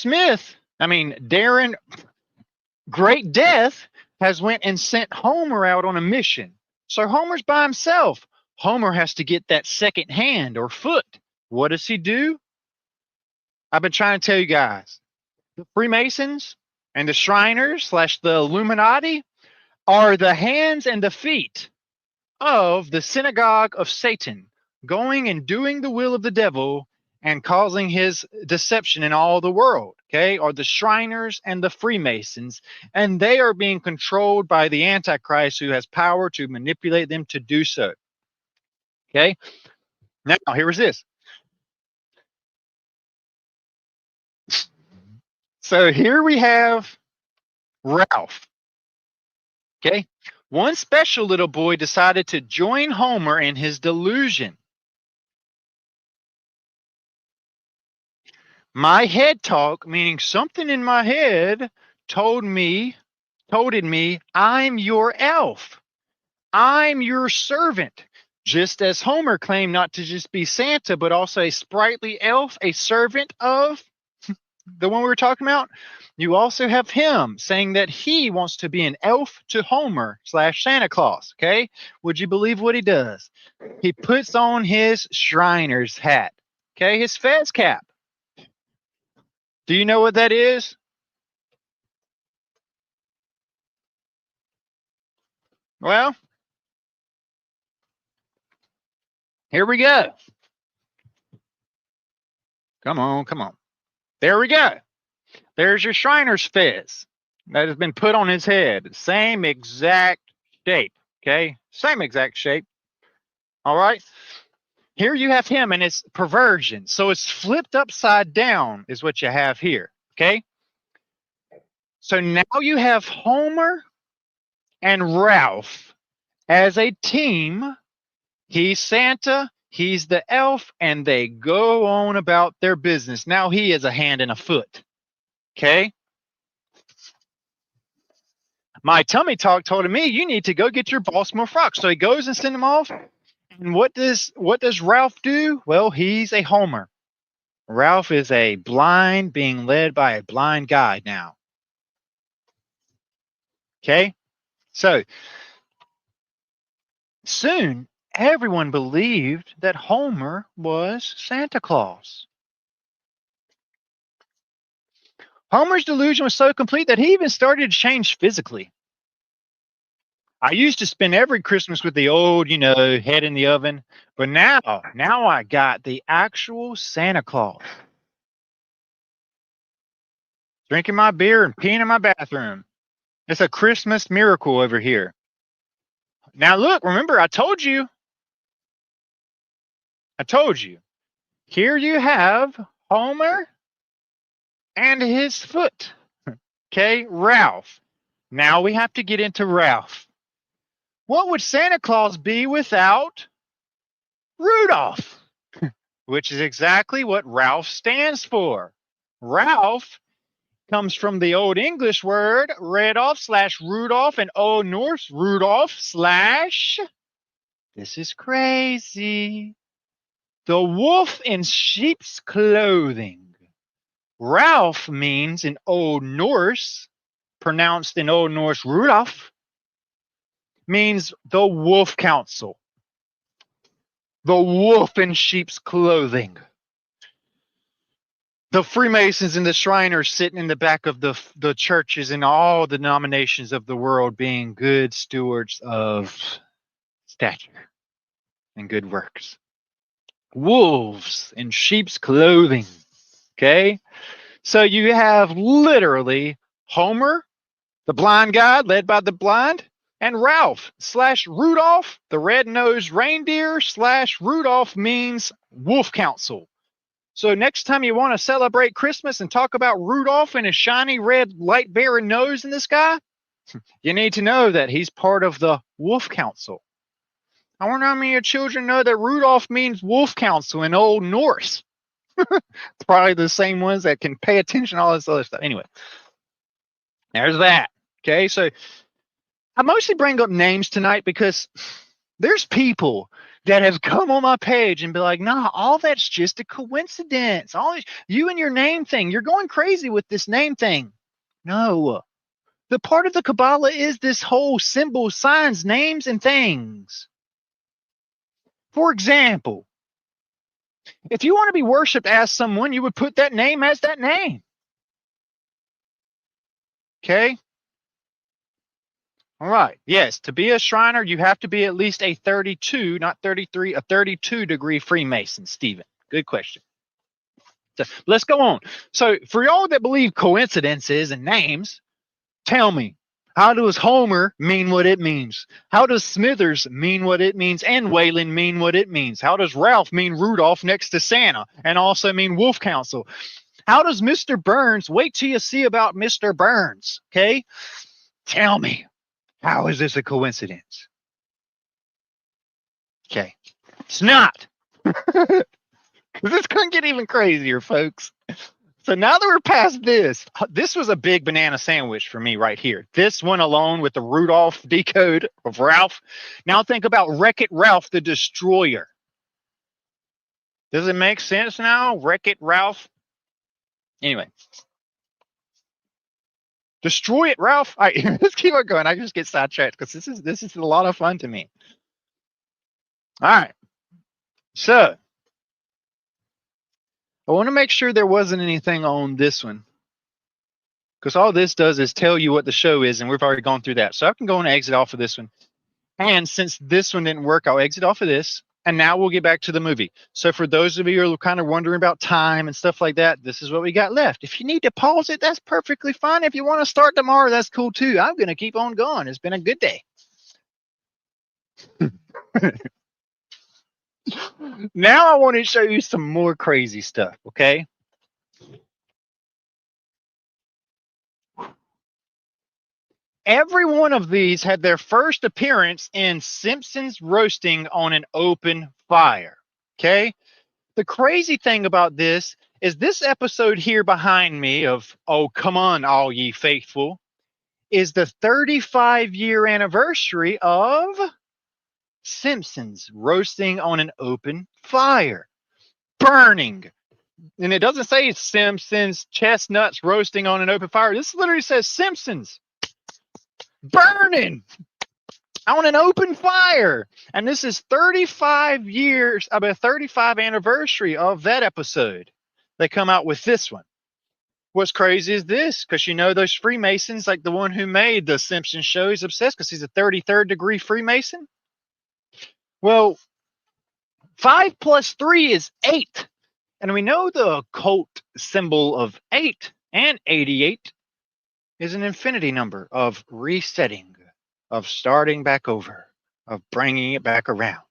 Great Death has went and sent Homer out on a mission. So Homer's by himself. Homer has to get that second hand or foot. What does he do? I've been trying to tell you guys. The Freemasons and the Shriners / the Illuminati are the hands and the feet of the synagogue of Satan, going and doing the will of the devil and causing his deception in all the world, okay, are the Shriners and the Freemasons, and they are being controlled by the Antichrist, who has power to manipulate them to do so. Okay, now here's this. So here we have Ralph. Okay, one special little boy decided to join Homer in his delusion. My head talk, meaning something in my head, told me, I'm your elf. I'm your servant. Just as Homer claimed not to just be Santa, but also a sprightly elf, a servant of the one we were talking about. You also have him saying that he wants to be an elf to Homer / Santa Claus. Okay. Would you believe what he does? He puts on his Shriner's hat. Okay. His fez cap. Do you know what that is? Well, here we go. Come on. There we go. There's your Shriner's fez that has been put on his head. Same exact shape. Okay. Same exact shape. All right. Here you have him and it's perversion. So it's flipped upside down is what you have here. Okay. So now you have Homer and Ralph as a team. He's Santa, he's the elf, and they go on about their business. Now he is a hand and a foot. Okay. My tummy talk told me you need to go get your boss more frocks. So he goes and sends them off. And what does Ralph do? Well, he's a Homer. Ralph is a blind being led by a blind guide now. Okay? So soon everyone believed that Homer was Santa Claus. Homer's delusion was so complete that he even started to change physically. I used to spend every Christmas with the old, head in the oven. But now I got the actual Santa Claus. Drinking my beer and peeing in my bathroom. It's a Christmas miracle over here. Now look, remember, I told you. Here you have Homer and his foot. Okay, Ralph. Now we have to get into Ralph. What would Santa Claus be without Rudolph? Which is exactly what Ralph stands for. Ralph comes from the Old English word Redolf / Rudolph and Old Norse Rudolph / this is crazy. The wolf in sheep's clothing. Ralph means in Old Norse, pronounced in Old Norse Rudolph, means the wolf council. The wolf in sheep's clothing. The Freemasons and the Shriners sitting in the back of the churches in all denominations of the world being good stewards of stature and good works. Wolves in sheep's clothing. Okay? So you have literally Homer, the blind guy led by the blind, and Ralph / Rudolph, the red-nosed reindeer / Rudolph means wolf council. So next time you want to celebrate Christmas and talk about Rudolph and his shiny red light-bearing nose in the sky, you need to know that he's part of the Wolf Council. I wonder how many of your children know that Rudolph means Wolf Council in Old Norse. It's probably the same ones that can pay attention to all this other stuff. Anyway, there's that. Okay, so I mostly bring up names tonight because there's people that have come on my page and be like, nah, all that's just a coincidence. All you and your name thing, you're going crazy with this name thing. No. The part of the Kabbalah is this whole symbol, signs, names, and things. For example, if you want to be worshipped as someone, you would put that name as that name. Okay? All right. Yes, to be a Shriner, you have to be at least a 32, not 33, a 32-degree Freemason, Stephen. Good question. So let's go on. So for y'all that believe coincidences and names, tell me, how does Homer mean what it means? How does Smithers mean what it means? And Waylon mean what it means? How does Ralph mean Rudolph next to Santa and also mean Wolf Council? How does Mr. Burns, wait till you see about Mr. Burns, okay? Tell me, how is this a coincidence? Okay, it's not. Because it's going to get even crazier, folks. So now that we're past this, this was a big banana sandwich for me right here. This one alone with the Rudolph decode of Ralph. Now think about Wreck-It Ralph the Destroyer. Does it make sense now? Wreck-It Ralph? Anyway. Destroy it, Ralph. All right, let's keep on going. I just get sidetracked because this is a lot of fun to me. All right. So I want to make sure there wasn't anything on this one, because all this does is tell you what the show is, and we've already gone through that. So I can go and exit off of this one. And since this one didn't work, I'll exit off of this, and now we'll get back to the movie. So for those of you who are kind of wondering about time and stuff like that, this is what we got left. If you need to pause it, that's perfectly fine. If you want to start tomorrow, that's cool too. I'm going to keep on going. It's been a good day. Now I want to show you some more crazy stuff, okay? Every one of these had their first appearance in Simpsons roasting on an open fire, okay? The crazy thing about this is this episode here behind me of, oh, come on, all ye faithful, is the 35-year anniversary of Simpsons roasting on an open fire, burning. And it doesn't say Simpsons chestnuts roasting on an open fire. This literally says Simpsons burning on an open fire. And this is 35 years, about 35 anniversary of that episode. They come out with this one. What's crazy is this, because you know those Freemasons, like the one who made the Simpsons show, he's obsessed because he's a 33rd degree Freemason. Well, 5 plus 3 is 8. And we know the occult symbol of 8 and 88 is an infinity number of resetting, of starting back over, of bringing it back around.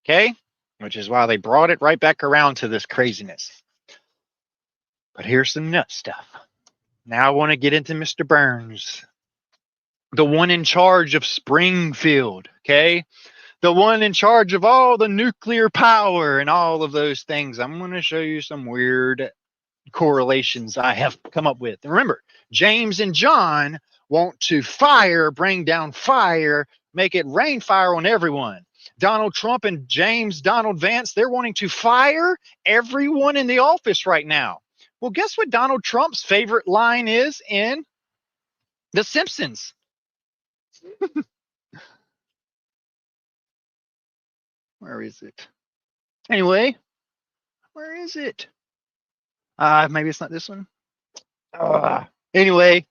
Okay? Which is why they brought it right back around to this craziness. But here's some nut stuff. Now I want to get into Mr. Burns, the one in charge of Springfield. Okay? The one in charge of all the nuclear power and all of those things. I'm going to show you some weird correlations I have come up with. And remember, James and John want to bring down fire, make it rain fire on everyone. Donald Trump and James Donald Vance, they're wanting to fire everyone in the office right now. Well, guess what Donald Trump's favorite line is in The Simpsons? Where is it? Anyway, where is it? Maybe it's not this one. Anyway,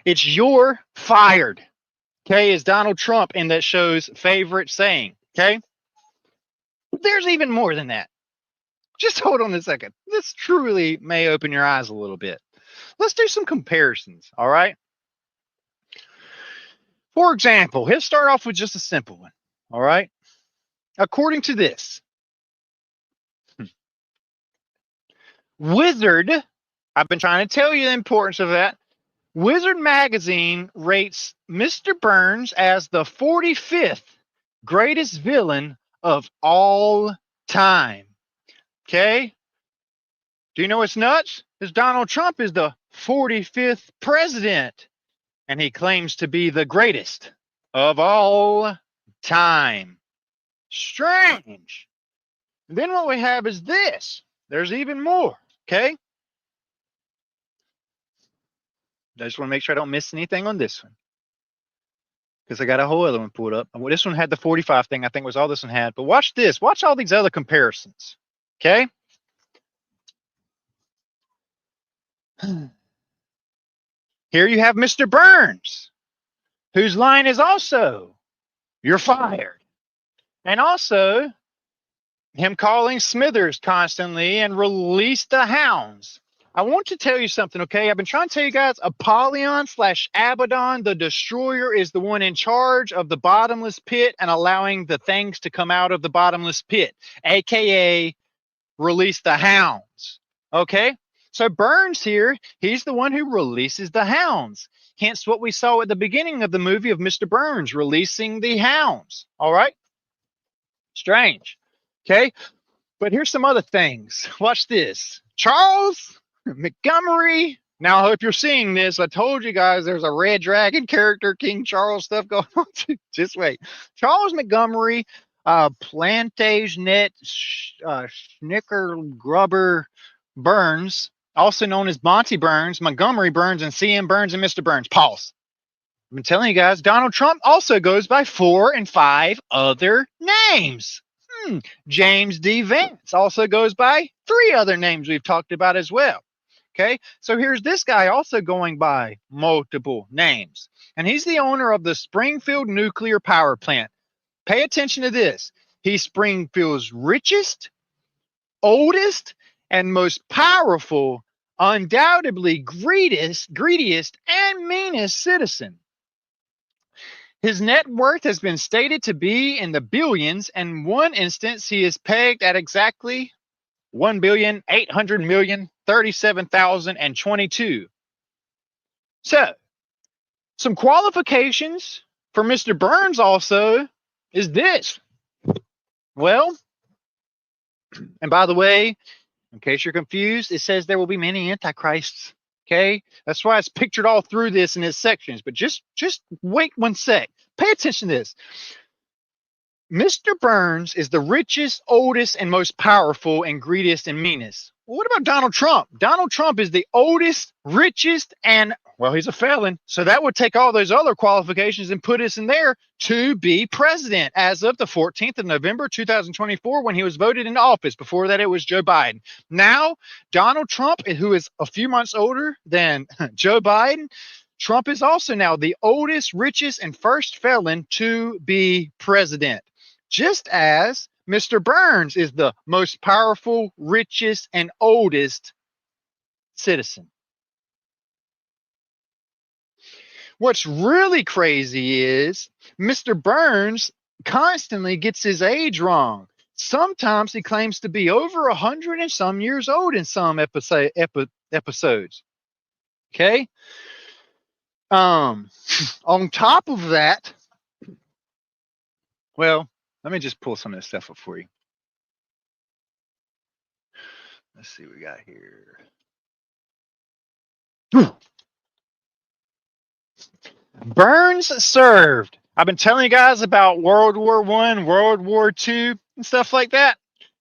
it's "you're fired." Okay, is Donald Trump in that show's favorite saying. Okay, there's even more than that. Just hold on a second. This truly may open your eyes a little bit. Let's do some comparisons. All right. For example, let's start off with just a simple one. All right. According to this, Wizard, I've been trying to tell you the importance of that. Wizard Magazine rates Mr. Burns as the 45th greatest villain of all time. Okay? Do you know what's nuts? Is Donald Trump is the 45th president, and he claims to be the greatest of all time. Strange. And then what we have is this. There's even more. Okay? I just want to make sure I don't miss anything on this one, because I got a whole other one pulled up. Well, this one had the 45 thing, I think was all this one had. But watch this. Watch all these other comparisons. Okay? Here you have Mr. Burns, whose line is also, "You're fired." And also him calling Smithers constantly and "release the hounds." I want to tell you something, okay? I've been trying to tell you guys, Apollyon / Abaddon, the destroyer, is the one in charge of the bottomless pit and allowing the things to come out of the bottomless pit, aka release the hounds. Okay? So Burns here, he's the one who releases the hounds. Hence what we saw at the beginning of the movie of Mr. Burns releasing the hounds. All right? Strange. Okay? But here's some other things. Watch this. Charles Montgomery. Now, I hope you're seeing this. I told you guys there's a Red Dragon character, King Charles stuff going on. Just wait. Charles Montgomery, Plantagenet Schnicker Grubber Burns, also known as Monty Burns, Montgomery Burns, and CM Burns, and Mr. Burns. Pause. I've been telling you guys, Donald Trump also goes by 4 and 5 other names. James D. Vance also goes by 3 other names we've talked about as well. Okay, so here's this guy also going by multiple names. And he's the owner of the Springfield Nuclear Power Plant. Pay attention to this. He's Springfield's richest, oldest, and most powerful, undoubtedly greediest, and meanest citizen. His net worth has been stated to be in the billions, and in one instance he is pegged at exactly 1,800,037,022. So, some qualifications for Mr. Burns also is this. Well, and by the way, in case you're confused, it says there will be many antichrists. Okay, that's why it's pictured all through this in its sections. But just wait one sec. Pay attention to this. Mr. Burns is the richest, oldest, and most powerful, and greediest and meanest. Well, what about Donald Trump? Donald Trump is the oldest, richest, and, well, he's a felon. So that would take all those other qualifications and put us in there to be president as of the 14th of November, 2024, when he was voted into office. Before that, it was Joe Biden. Now, Donald Trump, who is a few months older than Joe Biden, Trump is also now the oldest, richest, and first felon to be president. Just as Mr. Burns is the most powerful, richest, and oldest citizen. What's really crazy is Mr. Burns constantly gets his age wrong. Sometimes he claims to be over 100 and some years old in some episodes. Okay? On top of that, well, let me just pull some of this stuff up for you. Let's see what we got here. Burns served. I've been telling you guys about World War I, World War II, and stuff like that.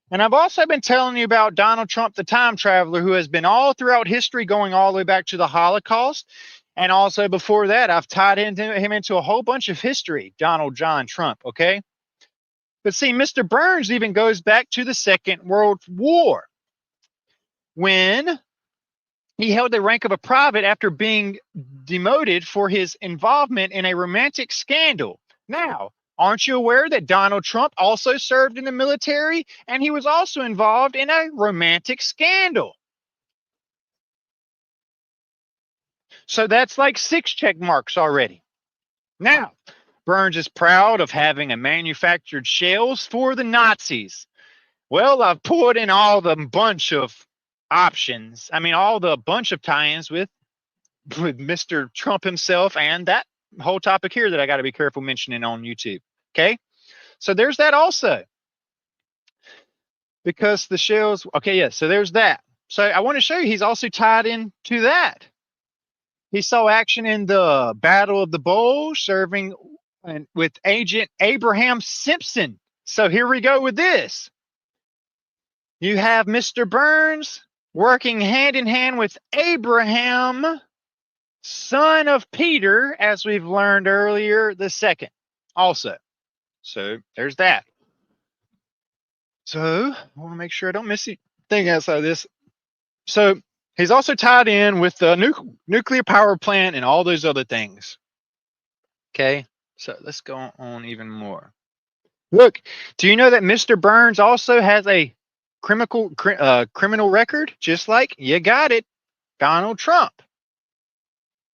And I've also been telling you about Donald Trump, the time traveler, who has been all throughout history, going all the way back to the Holocaust. And also before that, I've tied him into a whole bunch of history, Donald John Trump, okay? But see, Mr. Burns even goes back to the Second World War, when he held the rank of a private after being demoted for his involvement in a romantic scandal. Now, aren't you aware that Donald Trump also served in the military, and he was also involved in a romantic scandal? So that's like 6 check marks already. Now, Burns is proud of having a manufactured shells for the Nazis. Well, I've poured in all the bunch of options. I mean, all the bunch of tie-ins with Mr. Trump himself and that whole topic here that I got to be careful mentioning on YouTube. Okay. So there's that also. Because the shells, okay, yeah, so there's that. So I want to show you he's also tied into that. He saw action in the Battle of the Bulge, serving with Agent Abraham Simpson. So here we go with this. You have Mr. Burns working hand in hand with Abraham, son of Peter, as we've learned earlier, the second also. So there's that. So I want to make sure I don't miss anything outside of this. So he's also tied in with the nuclear power plant and all those other things. Okay, so let's go on even more. Look, do you know that Mr. Burns also has a criminal record, just like, you got it, Donald Trump?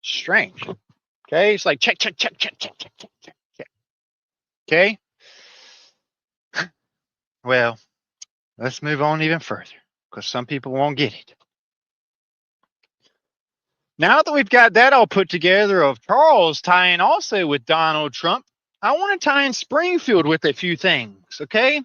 Strange. Okay, it's like check. Okay. Well, let's move on even further, because some people won't get it. Now that we've got that all put together of Charles tying also with Donald Trump, I want to tie in Springfield with a few things, okay?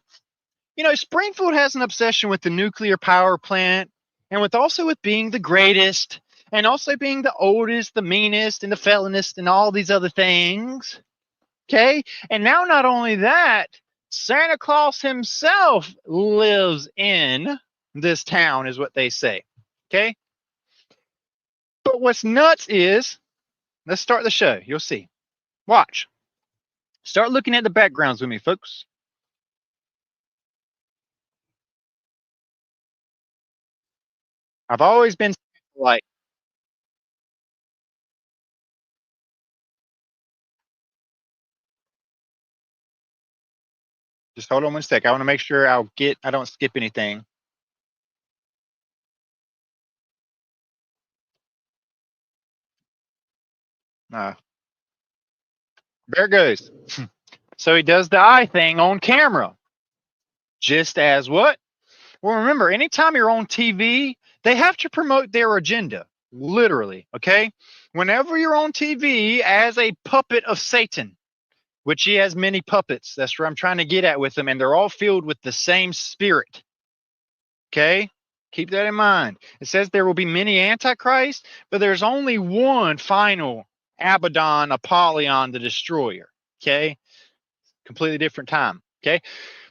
You know, Springfield has an obsession with the nuclear power plant and with being the greatest and also being the oldest, the meanest, and the felonist and all these other things, okay? And now not only that, Santa Claus himself lives in this town, is what they say, okay? But what's nuts is, let's start the show. You'll see. Watch. Start looking at the backgrounds with me, folks. I've always been like, just hold on one sec. I want to make sure I don't skip anything. There it goes. So he does the eye thing on camera. Just as what? Well, remember, anytime you're on TV, they have to promote their agenda. Literally, okay? Whenever you're on TV as a puppet of Satan, which he has many puppets, that's where I'm trying to get at with them, and they're all filled with the same spirit. Okay? Keep that in mind. It says there will be many Antichrist, but there's only one final Abaddon, Apollyon, the destroyer. Okay? Completely different time. Okay?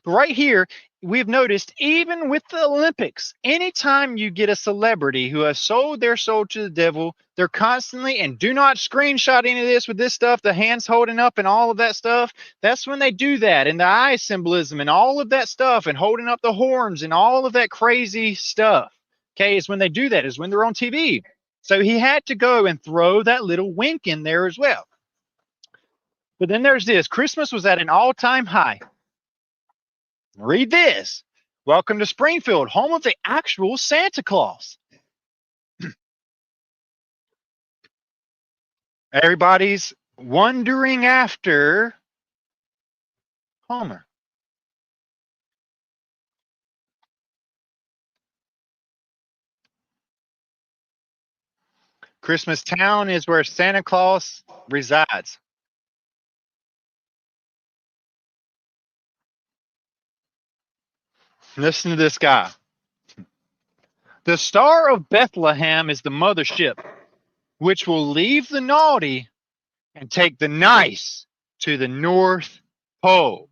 But right here, we've noticed even with the Olympics, anytime you get a celebrity who has sold their soul to the devil, they're constantly, and do not screenshot any of this with this stuff, the hands holding up and all of that stuff. That's when they do that, and the eye symbolism and all of that stuff, and holding up the horns and all of that crazy stuff. Okay, is when they do that, is when they're on TV. So he had to go and throw that little wink in there as well. But then there's this. Christmas was at an all-time high. Read this. Welcome to Springfield, home of the actual Santa Claus. Everybody's wondering after Homer. Christmas Town is where Santa Claus resides. Listen to this guy. The Star of Bethlehem is the mothership, which will leave the naughty and take the nice to the North Pole.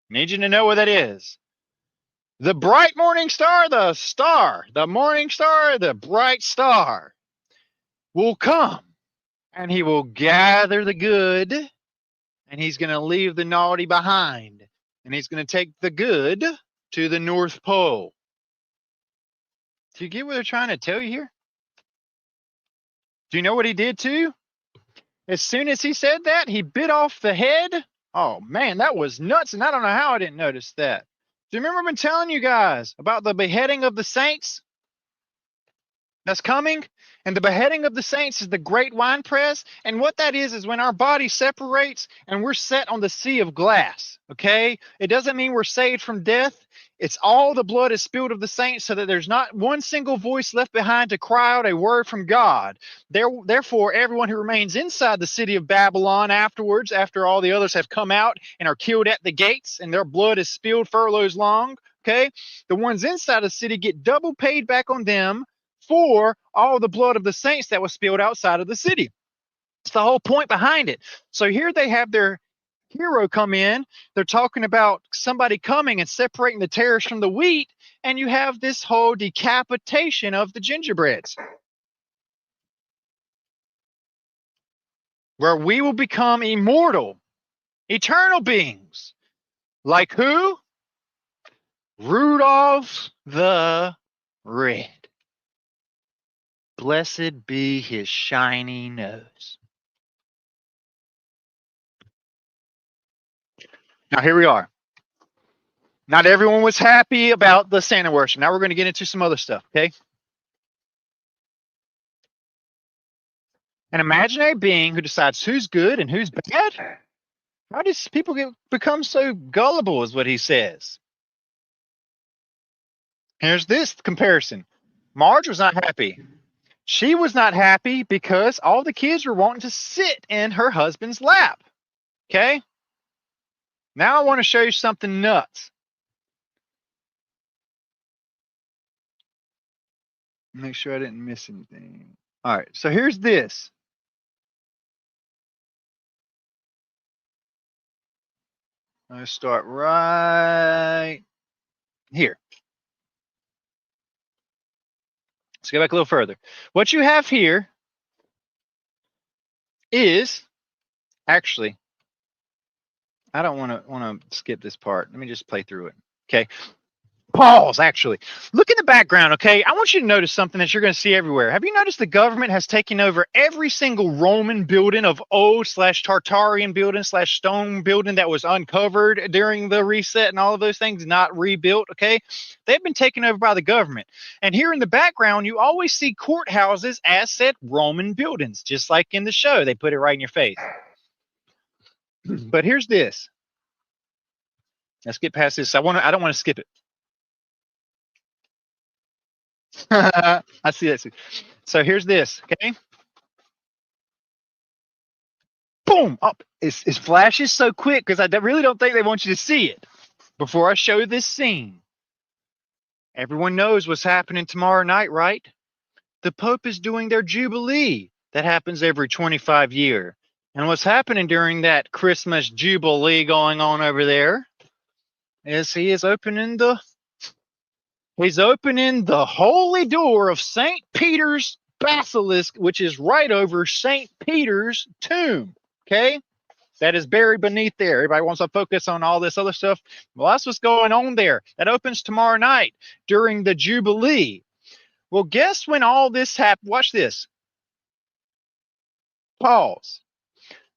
Need you to know what that is. The bright morning star, the morning star, the bright star will come, and he will gather the good, and he's going to leave the naughty behind, and he's going to take the good to the North Pole. Do you get what they're trying to tell you here? Do you know what he did too? As soon as he said that, he bit off the head. Oh man, that was nuts, and I don't know how I didn't notice that. Do you remember I've been telling you guys about the beheading of the saints that's coming? And the beheading of the saints is the great wine press. And what that is when our body separates and we're set on the sea of glass. Okay? It doesn't mean we're saved from death. It's all the blood is spilled of the saints, so that there's not one single voice left behind to cry out a word from God. Therefore, everyone who remains inside the city of Babylon afterwards, after all the others have come out and are killed at the gates, and their blood is spilled furlongs long, okay? The ones inside the city get double paid back on them for all the blood of the saints that was spilled outside of the city. It's the whole point behind it. So here they have their hero come in. They're talking about somebody coming and separating the tares from the wheat, and you have this whole decapitation of the gingerbreads, where we will become immortal, eternal beings. Like who? Rudolph the Red. Blessed be his shiny nose. Now here we are. Not everyone was happy about the Santa worship. Now we're going to get into some other stuff, okay? An imaginary being who decides who's good and who's bad? How does people become so gullible is what he says. Here's this comparison. Marge was not happy. She was not happy because all the kids were wanting to sit in her husband's lap, okay? Now I want to show you something nuts. Make sure I didn't miss anything. All right, so here's this. Let's start right here. Let's go back a little further. What you have here is actually, I don't want to skip this part. Let me just play through it. Okay. Pause, actually. Look in the background, okay? I want you to notice something that you're going to see everywhere. Have you noticed the government has taken over every single Roman building of old/Tartarian building/stone building that was uncovered during the reset and all of those things, not rebuilt, okay? They've been taken over by the government. And here in the background, you always see courthouses as said Roman buildings, just like in the show. They put it right in your face. But here's this. Let's get past this. I don't want to skip it. I see that. So here's this, okay? Boom! Up. It flashes so quick because I really don't think they want you to see it before I show this scene. Everyone knows what's happening tomorrow night, right? The Pope is doing their Jubilee. That happens every 25 years. And what's happening during that Christmas Jubilee going on over there is he is opening the holy door of St. Peter's Basilisk, which is right over St. Peter's tomb, okay? That is buried beneath there. Everybody wants to focus on all this other stuff. Well, that's what's going on there. That opens tomorrow night during the Jubilee. Well, guess when all this happened? Watch this. Pause.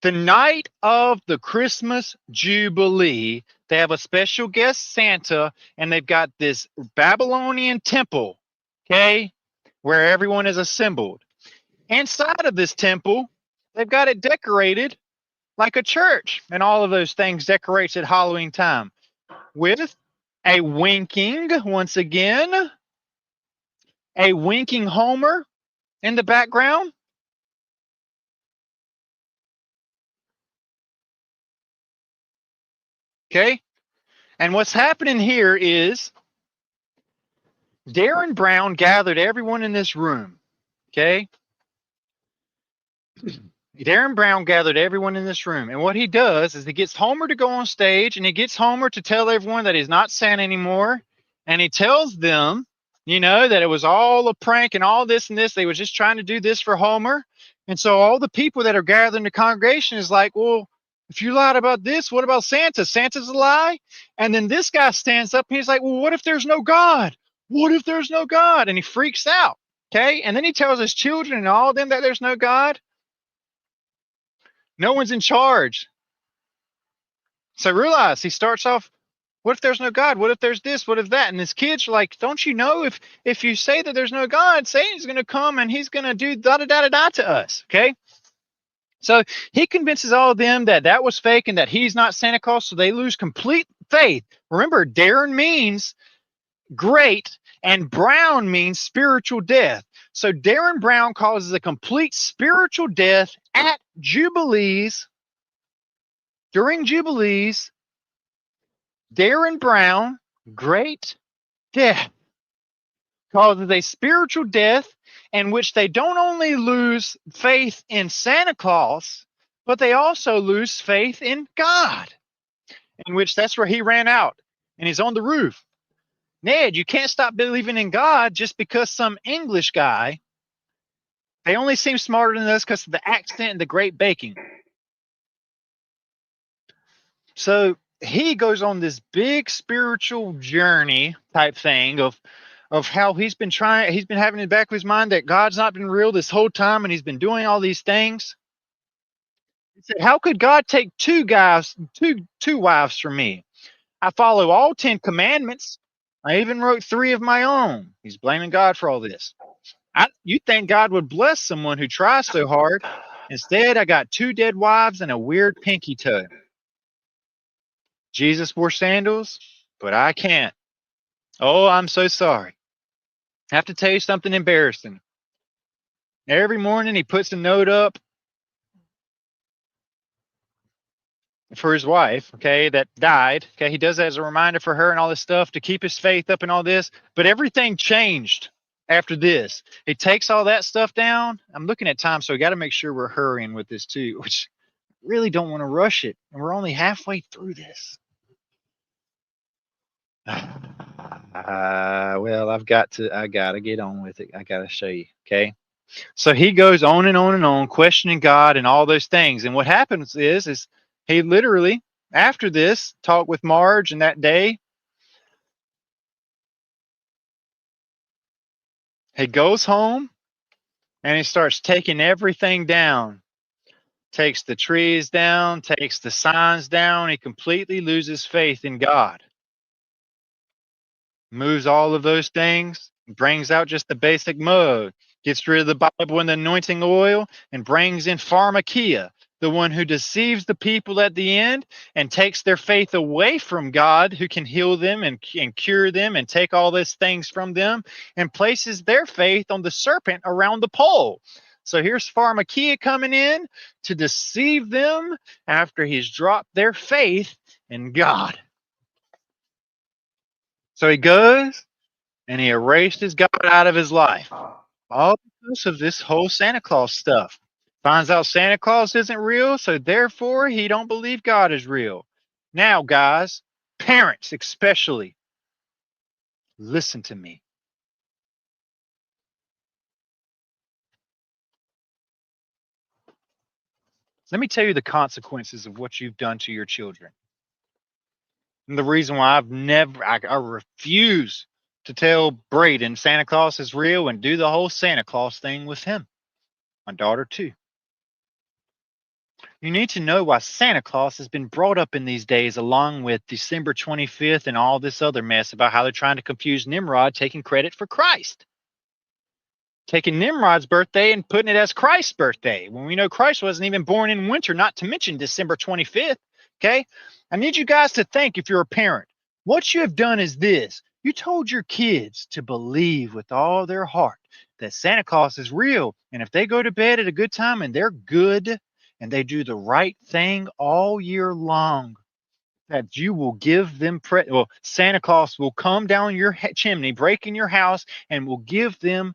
The night of the Christmas Jubilee, they have a special guest Santa, and they've got this Babylonian temple, okay, where everyone is assembled. Inside of this temple, they've got it decorated like a church, and all of those things decorates at Halloween time with a winking, once again, a winking Homer in the background. Okay, and what's happening here is Darren Brown gathered everyone in this room, okay? Darren Brown gathered everyone in this room, and what he does is he gets Homer to go on stage, and he gets Homer to tell everyone that he's not Santa anymore, and he tells them, you know, that it was all a prank and all this and this. They were just trying to do this for Homer, and so all the people that are gathered in the congregation is like, well, if you lied about this, what about Santa? Santa's a lie? And then this guy stands up and he's like, well, what if there's no God? What if there's no God? And he freaks out, okay? And then he tells his children and all of them that there's no God. No one's in charge. So realize he starts off, what if there's no God? What if there's this? What if that? And his kids are like, don't you know if you say that there's no God, Satan's going to come and he's going to do da-da-da-da-da to us, okay? So he convinces all of them that that was fake and that he's not Santa Claus, so they lose complete faith. Remember, Darren means great, and brown means spiritual death. So Darren Brown causes a complete spiritual death at Jubilees. During Jubilees, Darren Brown, great death, causes a spiritual death in which they don't only lose faith in Santa Claus, but they also lose faith in God, in which that's where he ran out and he's on the roof. Ned, you can't stop believing in God just because some English guy, they only seem smarter than us because of the accent and the great baking. So he goes on this big spiritual journey type thing of how he's been having in the back of his mind that God's not been real this whole time and he's been doing all these things. He said, how could God take two wives from me? I follow all 10 commandments. I even wrote 3 of my own. He's blaming God for all this. You think God would bless someone who tries so hard. Instead, I got 2 dead wives and a weird pinky toe. Jesus wore sandals, but I can't. Oh, I'm so sorry. I have to tell you something embarrassing. Every morning he puts a note up for his wife, okay, that died. Okay, he does that as a reminder for her and all this stuff to keep his faith up and all this. But everything changed after this. He takes all that stuff down. I'm looking at time, so we got to make sure we're hurrying with this too, which really don't want to rush it. And we're only halfway through this. Well, I got to get on with it. I got to show you. Okay. So he goes on and on and on, questioning God and all those things. And what happens is he literally, after this, talked with Marge and that day. He goes home and he starts taking everything down. Takes the trees down, takes the signs down. He completely loses faith in God. Moves all of those things, brings out just the basic mode, gets rid of the Bible and the anointing oil, and brings in pharmakia, the one who deceives the people at the end and takes their faith away from God, who can heal them and cure them and take all these things from them, and places their faith on the serpent around the pole. So here's pharmakia coming in to deceive them after he's dropped their faith in God. So he goes and he erased his God out of his life. All because of this whole Santa Claus stuff. Finds out Santa Claus isn't real, so therefore he don't believe God is real. Now, guys, parents especially, listen to me. Let me tell you the consequences of what you've done to your children. And the reason why I refuse to tell Braden Santa Claus is real and do the whole Santa Claus thing with him. My daughter too. You need to know why Santa Claus has been brought up in these days, along with December 25th and all this other mess about how they're trying to confuse Nimrod taking credit for Christ. Taking Nimrod's birthday and putting it as Christ's birthday, when we know Christ wasn't even born in winter, not to mention December 25th. Okay? I need you guys to think, if you're a parent, what you have done is this. You told your kids to believe with all their heart that Santa Claus is real. And if they go to bed at a good time and they're good and they do the right thing all year long, that you will give them Santa Claus will come down your chimney, break in your house, and will give them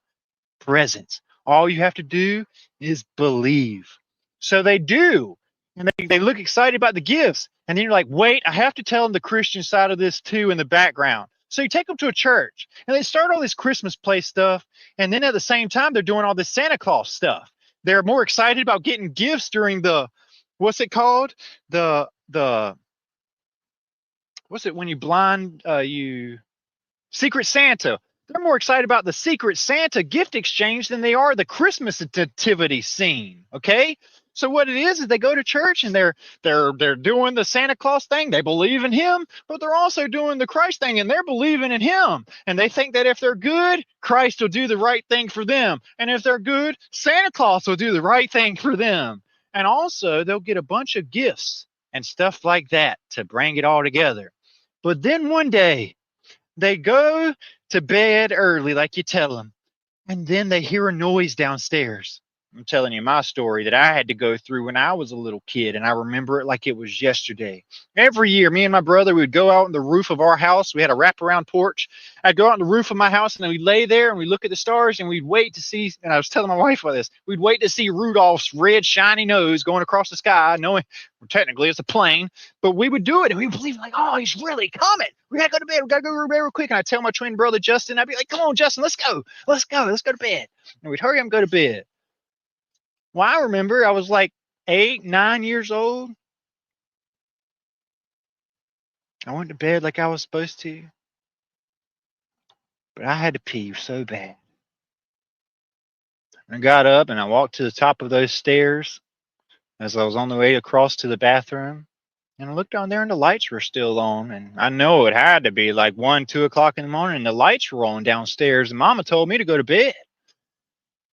presents. All you have to do is believe. So they do. And they look excited about the gifts. And then you're like, wait, I have to tell them the Christian side of this too in the background. So you take them to a church and they start all this Christmas play stuff. And then at the same time, they're doing all this Santa Claus stuff. They're more excited about getting gifts during the, what's it called? What's it when you blind, Secret Santa. They're more excited about the Secret Santa gift exchange than they are the Christmas nativity scene. Okay, so what it is they go to church and they're doing the Santa Claus thing. They believe in him, but they're also doing the Christ thing, and they're believing in him. And they think that if they're good, Christ will do the right thing for them, and if they're good, Santa Claus will do the right thing for them. And also, they'll get a bunch of gifts and stuff like that to bring it all together. But then one day, They go to bed early, like you tell them, and then they hear a noise downstairs. I'm telling you my story that I had to go through when I was a little kid, and I remember it like it was yesterday. Every year, me and my brother would go out on the roof of our house. We had a wraparound porch. I'd go out on the roof of my house, and then we'd lay there and we'd look at the stars, and we'd wait to see. And I was telling my wife about this. We'd wait to see Rudolph's red, shiny nose going across the sky, knowing well, technically it's a plane, but we would do it, and we believe like, oh, he's really coming. We gotta go to bed. We gotta go to bed real quick. And I'd tell my twin brother Justin, I'd be like, come on, Justin, let's go, let's go to bed. And we'd hurry up and go to bed. Well, I remember I was like 8, 9 years old. I went to bed like I was supposed to, but I had to pee so bad. I got up and I walked to the top of those stairs as I was on the way across to the bathroom. And I looked down there and the lights were still on. And I know it had to be like 1, 2 o'clock in the morning. And the lights were on downstairs. And Mama told me to go to bed.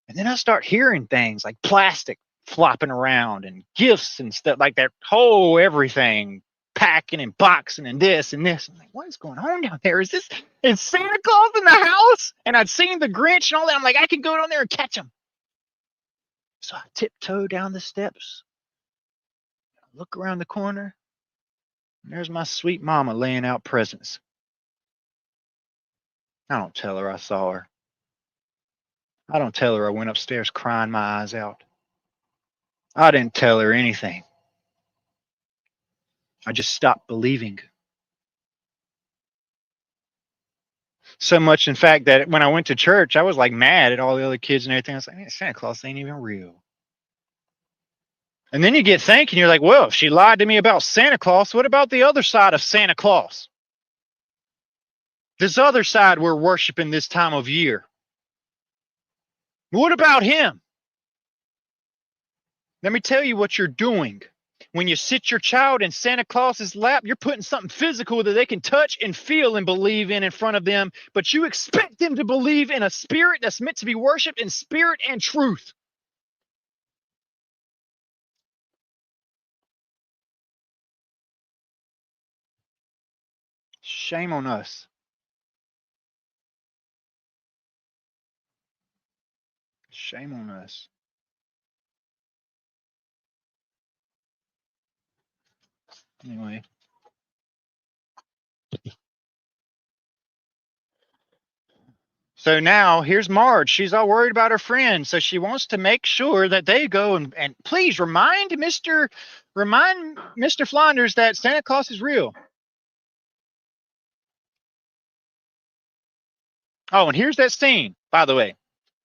And then I start hearing things like plastic flopping around and gifts and stuff like that. Whole everything packing and boxing and this and this. I'm like, what is going on down there? Is Santa Claus in the house? And I'd seen the Grinch and all that. I'm like, I can go down there and catch him. So I tiptoe down the steps, look around the corner, and there's my sweet mama laying out presents. I don't tell her I saw her. I don't tell her I went upstairs crying my eyes out. I didn't tell her anything. I just stopped believing. So much, in fact, that when I went to church, I was like mad at all the other kids and everything. I was like, man, Santa Claus ain't even real. And then you get thinking, you're like, well, if she lied to me about Santa Claus, what about the other side of Santa Claus? This other side we're worshiping this time of year. What about him? Let me tell you what you're doing. When you sit your child in Santa Claus's lap, you're putting something physical that they can touch and feel and believe in front of them, but you expect them to believe in a spirit that's meant to be worshipped in spirit and truth. Shame on us. Shame on us. Anyway. So now here's Marge. She's all worried about her friends. So she wants to make sure that they go and please remind Mr. Flanders that Santa Claus is real. Oh, and here's that scene, by the way,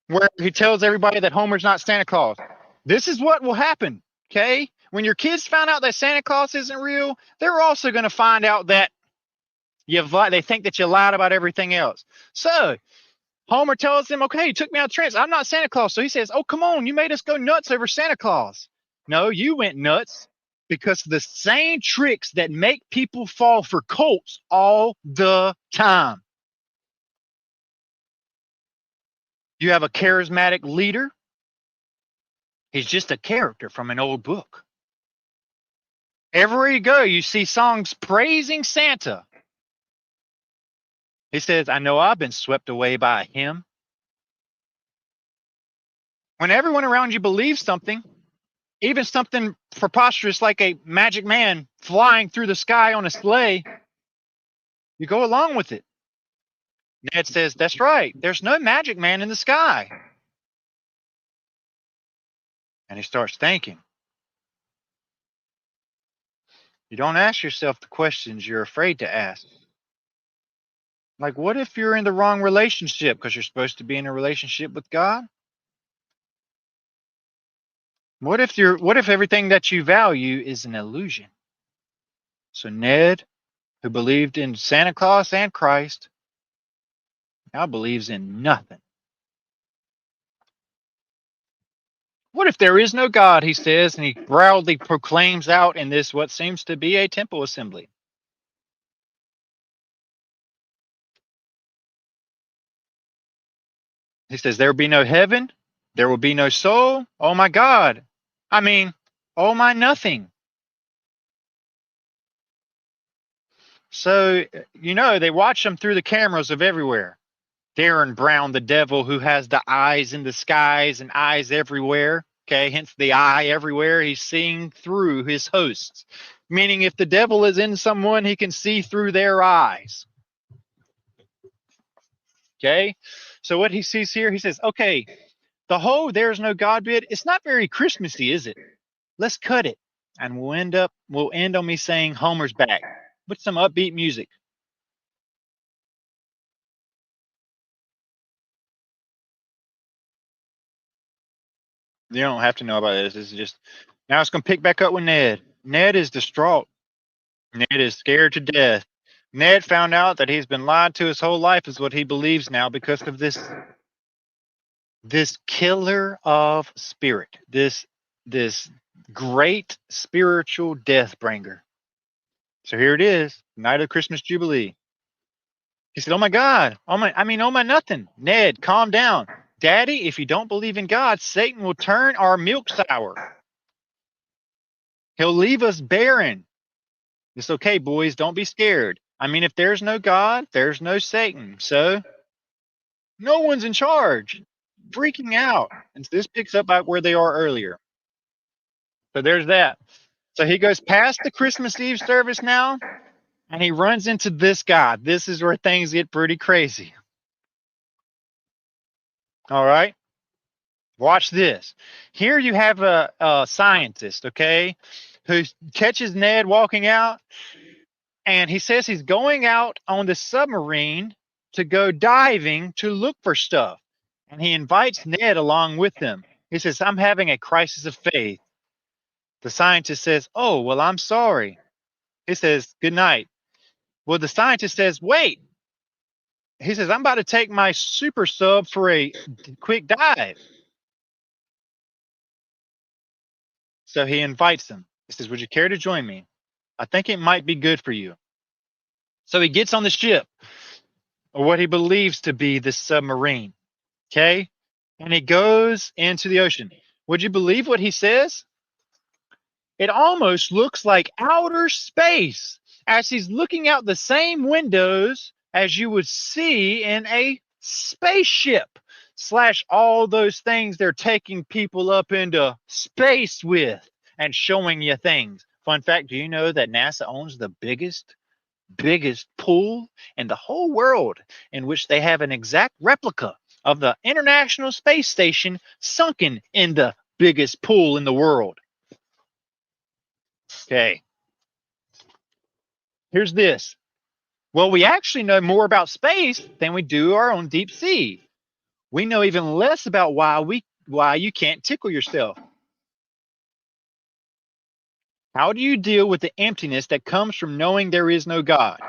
where he tells everybody that Homer's not Santa Claus. This is what will happen, okay? When your kids find out that Santa Claus isn't real, they're also going to find out that they think that you lied about everything else. So Homer tells him, okay, you took me out of trance. I'm not Santa Claus. So he says, oh, come on, you made us go nuts over Santa Claus. No, you went nuts because of the same tricks that make people fall for cults all the time. You have a charismatic leader. He's just a character from an old book. Everywhere you go, you see songs praising Santa. He says, I know I've been swept away by him. When everyone around you believes something, even something preposterous like a magic man flying through the sky on a sleigh, you go along with it. Ned says, that's right. There's no magic man in the sky. And he starts thinking. You don't ask yourself the questions you're afraid to ask. Like, what if you're in the wrong relationship because you're supposed to be in a relationship with God? What if everything that you value is an illusion? So Ned, who believed in Santa Claus and Christ, now believes in nothing. What if there is no God, he says, and he proudly proclaims out in this what seems to be a temple assembly. He says, there will be no heaven, there will be no soul. Oh my God. I mean, oh my nothing. So, they watch him through the cameras of everywhere. Darren Brown, the devil who has the eyes in the skies and eyes everywhere. Okay, hence the eye everywhere. He's seeing through his hosts, meaning if the devil is in someone, he can see through their eyes. Okay, so what he sees here, he says, okay, the whole "there's no God" bit, it's not very Christmassy, is it? Let's cut it, and we'll end on me saying Homer's back with some upbeat music. You don't have to know about this. This is just now. It's gonna pick back up with Ned. Ned is distraught. Ned is scared to death. Ned found out that he's been lied to his whole life, is what he believes now, because of this killer of spirit, this great spiritual death bringer. So here it is, night of Christmas Jubilee. He said, "Oh my God, oh my nothing. Ned, calm down. Daddy, if you don't believe in God, Satan will turn our milk sour. He'll leave us barren. It's okay, boys. Don't be scared. I mean, if there's no God, there's no Satan. So no one's in charge." Freaking out. And this picks up back where they are earlier. So there's that. So he goes past the Christmas Eve service now, and he runs into this guy. This is where things get pretty crazy. All right. Watch this. Here you have a scientist, okay, who catches Ned walking out, and he says he's going out on the submarine to go diving to look for stuff. And he invites Ned along with him. He says, "I'm having a crisis of faith." The scientist says, "Oh, well, I'm sorry." He says, "Good night." Well, the scientist says, "Wait." He says, "I'm about to take my super sub for a quick dive." So he invites him. He says, "Would you care to join me? I think it might be good for you." So he gets on the ship, or what he believes to be the submarine. Okay. And he goes into the ocean. Would you believe what he says? It almost looks like outer space, as he's looking out the same windows as you would see in a spaceship slash all those things they're taking people up into space with and showing you things. Fun fact, do you know that NASA owns the biggest pool in the whole world, in which they have an exact replica of the International Space Station sunken in the biggest pool in the world? Okay. Here's this. Well, we actually know more about space than we do our own deep sea. We know even less about why you can't tickle yourself. How do you deal with the emptiness that comes from knowing there is no God?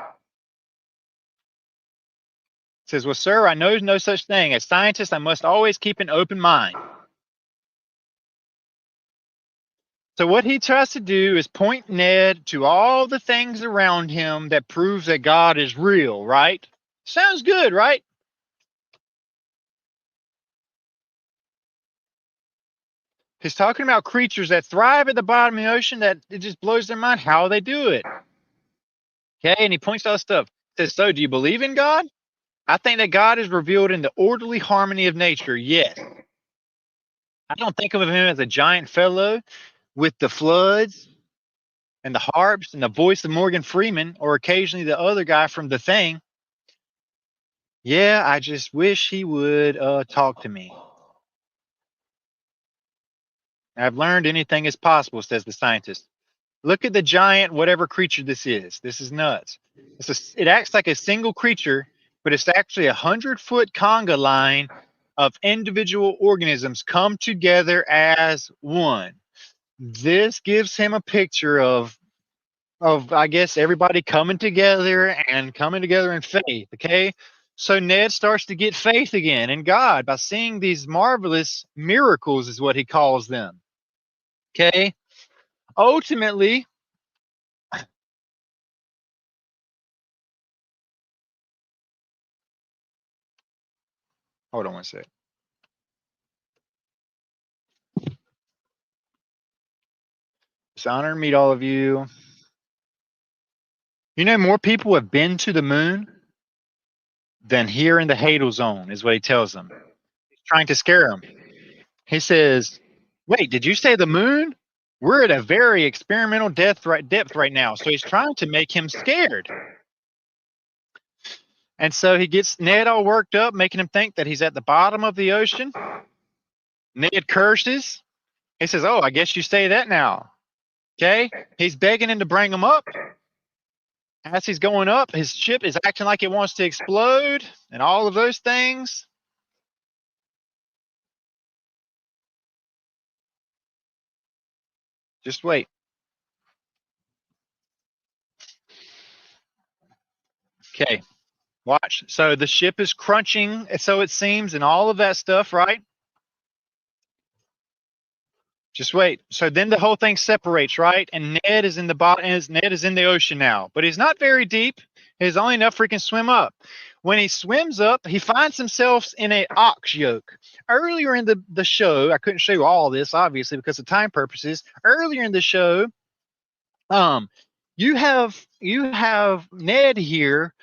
It says, "Well, sir, I know no such thing. As scientist, I must always keep an open mind." So what he tries to do is point Ned to all the things around him that proves that God is real, right? Sounds good, right? He's talking about creatures that thrive at the bottom of the ocean, that it just blows their mind how they do it. Okay, and he points to all stuff. He says, "So do you believe in God?" "I think that God is revealed in the orderly harmony of nature, yes. I don't think of him as a giant fellow with the floods and the harps and the voice of Morgan Freeman, or occasionally the other guy from The Thing. Yeah, I just wish he would talk to me. I've learned anything is possible," says the scientist. "Look at the giant, whatever creature this is. This is nuts. It acts like a single creature, but it's actually 100-foot conga line of individual organisms come together as one." This gives him a picture of I guess everybody coming together in faith. Okay. So Ned starts to get faith again in God by seeing these marvelous miracles, is what he calls them. Okay. Ultimately, hold on one sec. It's an honor to meet all of you. You know, more people have been to the moon than here in the Hadal Zone, is what he tells them. He's trying to scare them. He says, wait, did you say the moon? We're at a very experimental depth right now. So he's trying to make him scared. And so he gets Ned all worked up, making him think that he's at the bottom of the ocean. Ned curses. He says, oh, I guess you say that now. Okay. He's begging him to bring him up. As he's going up, his ship is acting like it wants to explode and all of those things. Just wait. Okay. Watch. So the ship is crunching, so it seems, and all of that stuff, right? Just wait. So then the whole thing separates, right? And Ned is in the bottom. Ned is in the ocean now, but he's not very deep. He's only enough where he can swim up. When he swims up, he finds himself in an ox yoke. Earlier in the show, I couldn't show you all this, obviously, because of time purposes. Earlier in the show, you have Ned here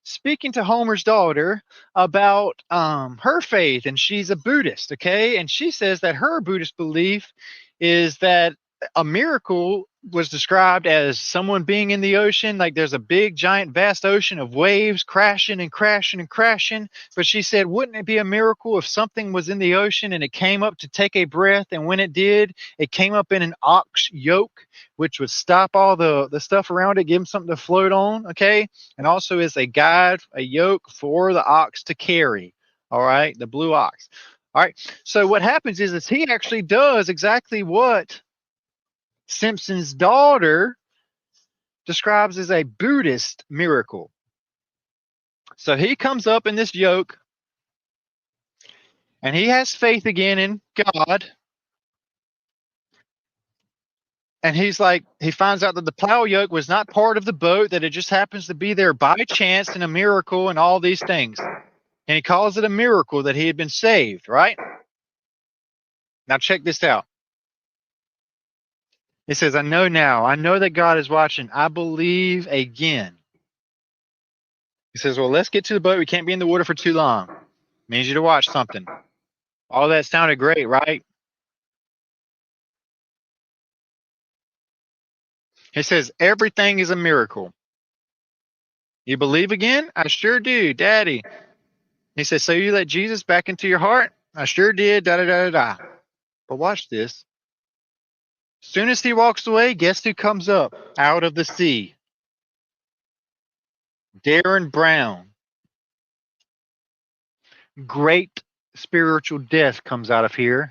speaking to Homer's daughter about her faith, and she's a Buddhist, okay? And she says that her Buddhist belief is that a miracle was described as someone being in the ocean, like there's a big, giant, vast ocean of waves crashing and crashing and crashing. But she said, wouldn't it be a miracle if something was in the ocean and it came up to take a breath, and when it did, it came up in an ox yoke, which would stop all the stuff around it, give them something to float on, okay? And also is a guide, a yoke for the ox to carry, all right? The blue ox. All right, so what happens is he actually does exactly what Simpson's daughter describes as a Buddhist miracle. So he comes up in this yoke, and he has faith again in God. And he's like, he finds out that the plow yoke was not part of the boat, that it just happens to be there by chance and a miracle and all these things. And he calls it a miracle that he had been saved, right? Now check this out. He says, I know now. I know that God is watching. I believe again. He says, well, let's get to the boat. We can't be in the water for too long. Needs you to watch something. All that sounded great, right? He says, everything is a miracle. You believe again? I sure do, Daddy. He says, so you let Jesus back into your heart? I sure did, da-da-da-da-da. But watch this. As soon as he walks away, guess who comes up out of the sea? Darren Brown. Great spiritual death comes out of here.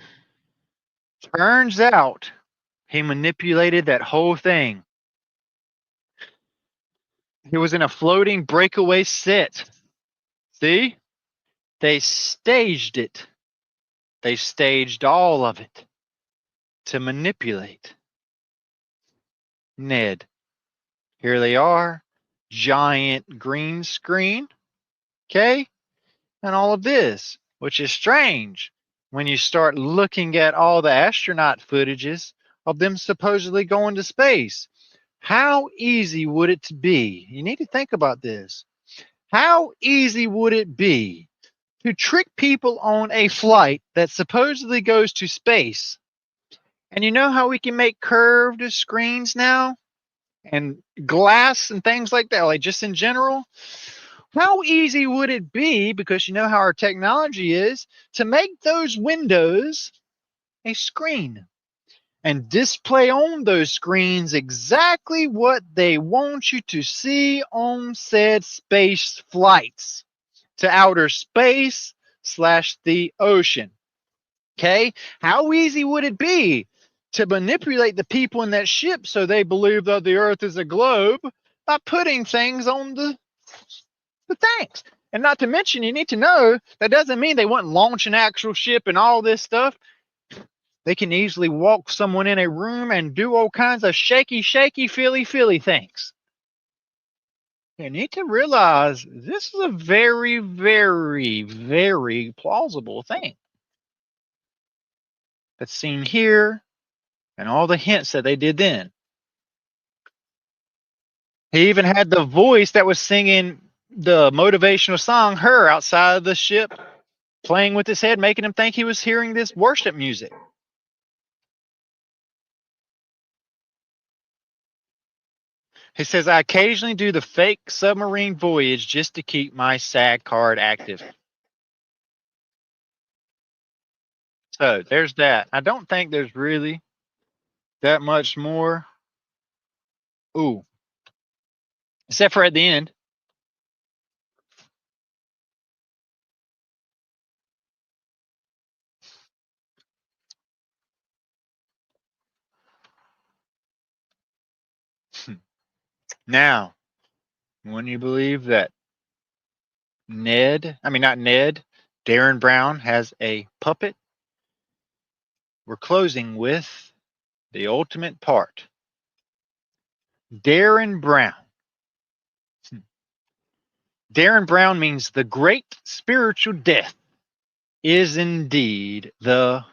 Turns out he manipulated that whole thing. He was in a floating breakaway set. See? They staged it. They staged all of it to manipulate Ned. Here they are. Giant green screen. Okay? And all of this, which is strange when you start looking at all the astronaut footages of them supposedly going to space. How easy would it be? You need to think about this. How easy would it be to trick people on a flight that supposedly goes to space? And you know how we can make curved screens now? And glass and things like that, like just in general? How easy would it be, because you know how our technology is, to make those windows a screen and display on those screens exactly what they want you to see on said space flights to outer space / the ocean? Okay, how easy would it be to manipulate the people in that ship so they believe that the earth is a globe by putting things on the things? And not to mention, you need to know, that doesn't mean they wouldn't launch an actual ship and all this stuff. They can easily walk someone in a room and do all kinds of shaky, feely things. You need to realize this is a very, very, very plausible thing that's seen here and all the hints that they did then. He even had the voice that was singing the motivational song, Her, outside of the ship, playing with his head, making him think he was hearing this worship music. He says, I occasionally do the fake submarine voyage just to keep my SAG card active. So there's that. I don't think there's really that much more. Ooh, except for at the end. Now, wouldn't you believe that Darren Brown has a puppet? We're closing with the ultimate part. Darren Brown. Darren Brown means the great spiritual death is indeed the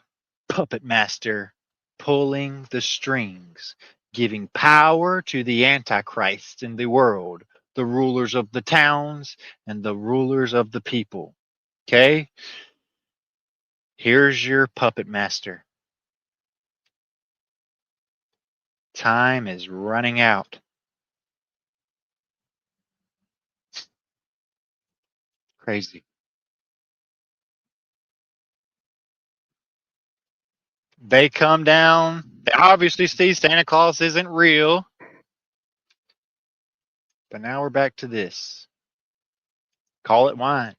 puppet master pulling the strings, giving power to the Antichrist in the world, the rulers of the towns and the rulers of the people. Okay? Here's your puppet master. Time is running out. Crazy. They come down. They obviously see Santa Claus isn't real. But now we're back to this. Call it wine.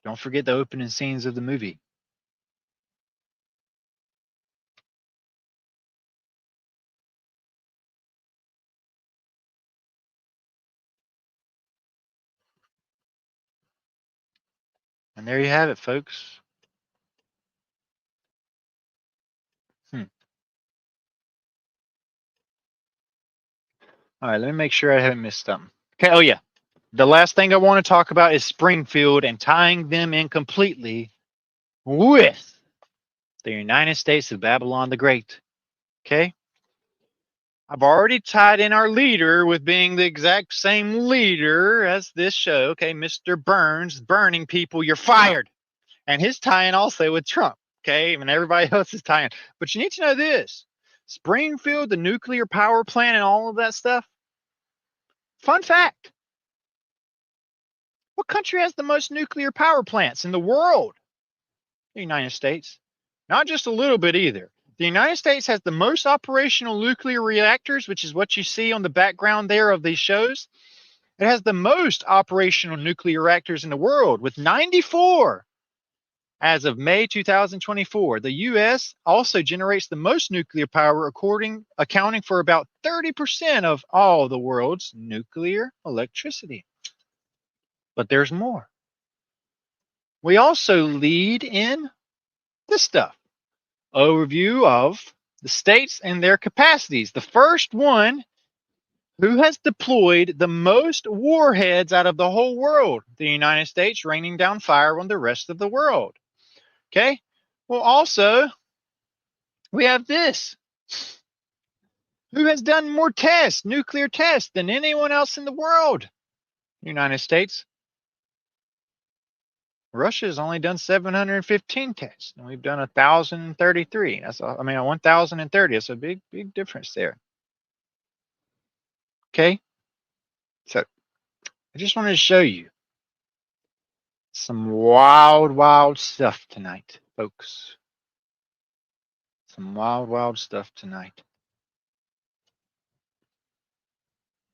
Don't forget the opening scenes of the movie. And there you have it, folks. All right, let me make sure I haven't missed something. Okay, oh yeah. The last thing I want to talk about is Springfield and tying them in completely with the United States of Babylon the Great. Okay? I've already tied in our leader with being the exact same leader as this show. Okay, Mr. Burns, burning people, you're fired. And his tie-in also with Trump. Okay, and everybody else is tying. But you need to know this. Springfield, the nuclear power plant and all of that stuff. Fun fact. What country has the most nuclear power plants in the world? The United States. Not just a little bit either. The United States has the most operational nuclear reactors, which is what you see on the background there of these shows. It has the most operational nuclear reactors in the world with 94 as of May 2024. The U.S. also generates the most nuclear power, accounting for about 30% of all the world's nuclear electricity. But there's more. We also lead in this stuff. Overview of the states and their capacities. The first one, who has deployed the most warheads out of the whole world? The United States, raining down fire on the rest of the world. Okay. Well, also, we have this. Who has done more tests, nuclear tests, than anyone else in the world? United States. Russia has only done 715 tests, and we've done 1,033. That's 1,030. That's a big difference there. Okay, so I just wanted to show you some wild stuff tonight, folks. Some wild stuff tonight.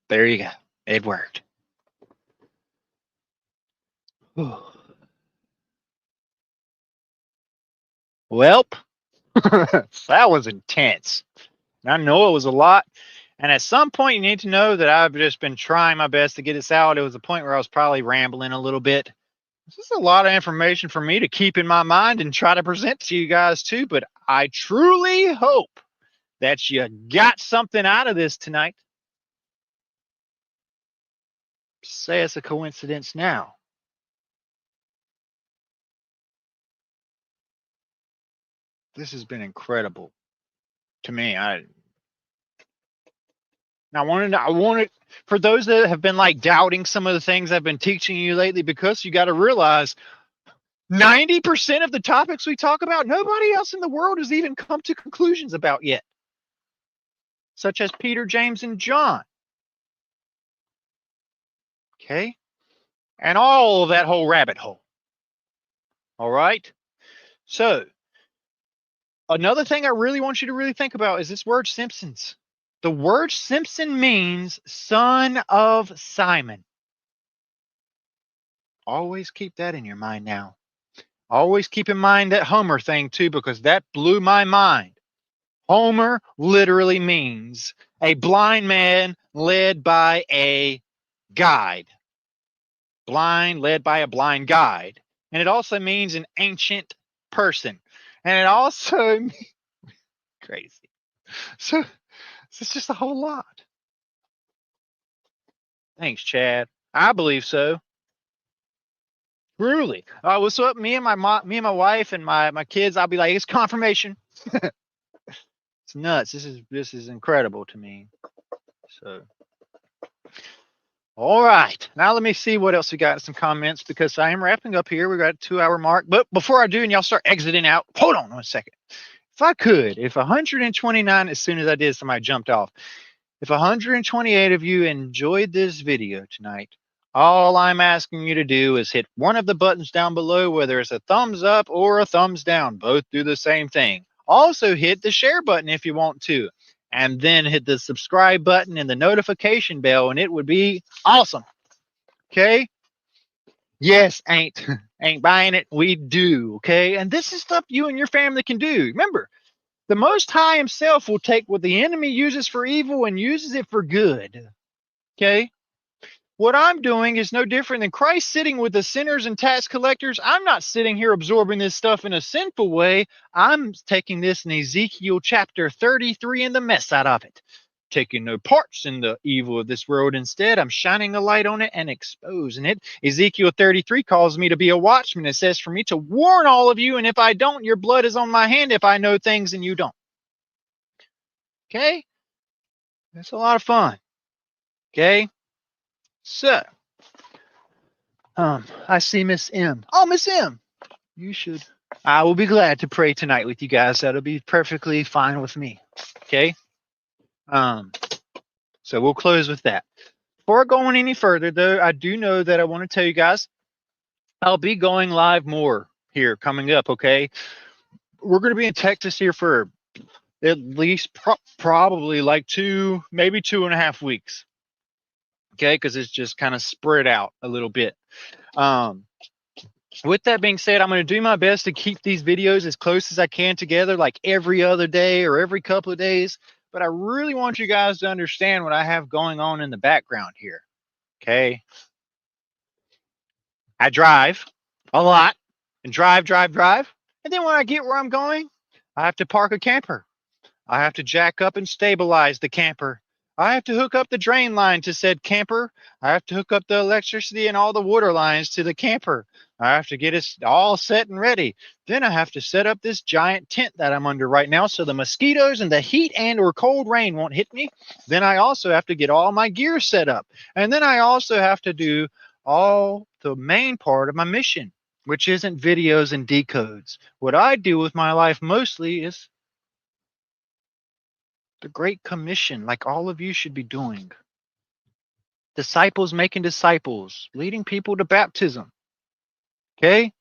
There you go, Edward. Welp, that was intense. And I know it was a lot. And at some point, you need to know that I've just been trying my best to get this out. It was a point where I was probably rambling a little bit. This is a lot of information for me to keep in my mind and try to present to you guys too. But I truly hope that you got something out of this tonight. Say it's a coincidence now. This has been incredible to me. And I wanted for those that have been like doubting some of the things I've been teaching you lately, because you got to realize 90% of the topics we talk about, nobody else in the world has even come to conclusions about yet, such as Peter, James, and John. Okay? And all of that whole rabbit hole. All right? So, another thing I really want you to really think about is this word Simpsons. The word Simpson means son of Simon. Always keep that in your mind now. Always keep in mind that Homer thing too, because that blew my mind. Homer literally means a blind man led by a guide. Blind, led by a blind guide. And it also means an ancient person. And it also crazy. So it's just a whole lot. Thanks, Chad. I believe so. Truly. What's up? Me and my wife and my kids, I'll be like, it's confirmation. It's nuts. This is incredible to me. So all right. Now let me see what else we got in some comments, because I am wrapping up here. We got a 2-hour mark. But before I do, and y'all start exiting out, hold on 1 second. If 129, as soon as I did, somebody jumped off. If 128 of you enjoyed this video tonight, all I'm asking you to do is hit one of the buttons down below, whether it's a thumbs up or a thumbs down. Both do the same thing. Also hit the share button if you want to, and then hit the subscribe button and the notification bell, and it would be awesome. Okay? Yes, ain't buying it. We do. Okay? And this is stuff you and your family can do. Remember, the Most High himself will take what the enemy uses for evil and uses it for good. Okay? What I'm doing is no different than Christ sitting with the sinners and tax collectors. I'm not sitting here absorbing this stuff in a sinful way. I'm taking this in Ezekiel chapter 33 and the mess out of it. Taking no parts in the evil of this world. Instead, I'm shining a light on it and exposing it. Ezekiel 33 calls me to be a watchman. It says for me to warn all of you, and if I don't, your blood is on my hand if I know things and you don't. Okay? It's a lot of fun. Okay? So, I see Miss M. Oh, Miss M, you should. I will be glad to pray tonight with you guys. That'll be perfectly fine with me. Okay. So we'll close with that. Before going any further, though, I do know that I want to tell you guys, I'll be going live more here coming up. Okay. We're going to be in Texas here for at least probably like maybe 2.5 weeks. Okay, because it's just kind of spread out a little bit. With that being said, I'm going to do my best to keep these videos as close as I can together, like every other day or every couple of days. But I really want you guys to understand what I have going on in the background here. Okay. I drive a lot and drive. And then when I get where I'm going, I have to park a camper. I have to jack up and stabilize the camper. I have to hook up the drain line to said camper. I have to hook up the electricity and all the water lines to the camper. I have to get it all set and ready. Then I have to set up this giant tent that I'm under right now so the mosquitoes and the heat and or cold rain won't hit me. Then I also have to get all my gear set up. And then I also have to do all the main part of my mission, which isn't videos and decodes. What I do with my life mostly is the Great Commission, like all of you should be doing. Disciples making disciples, leading people to baptism. Okay?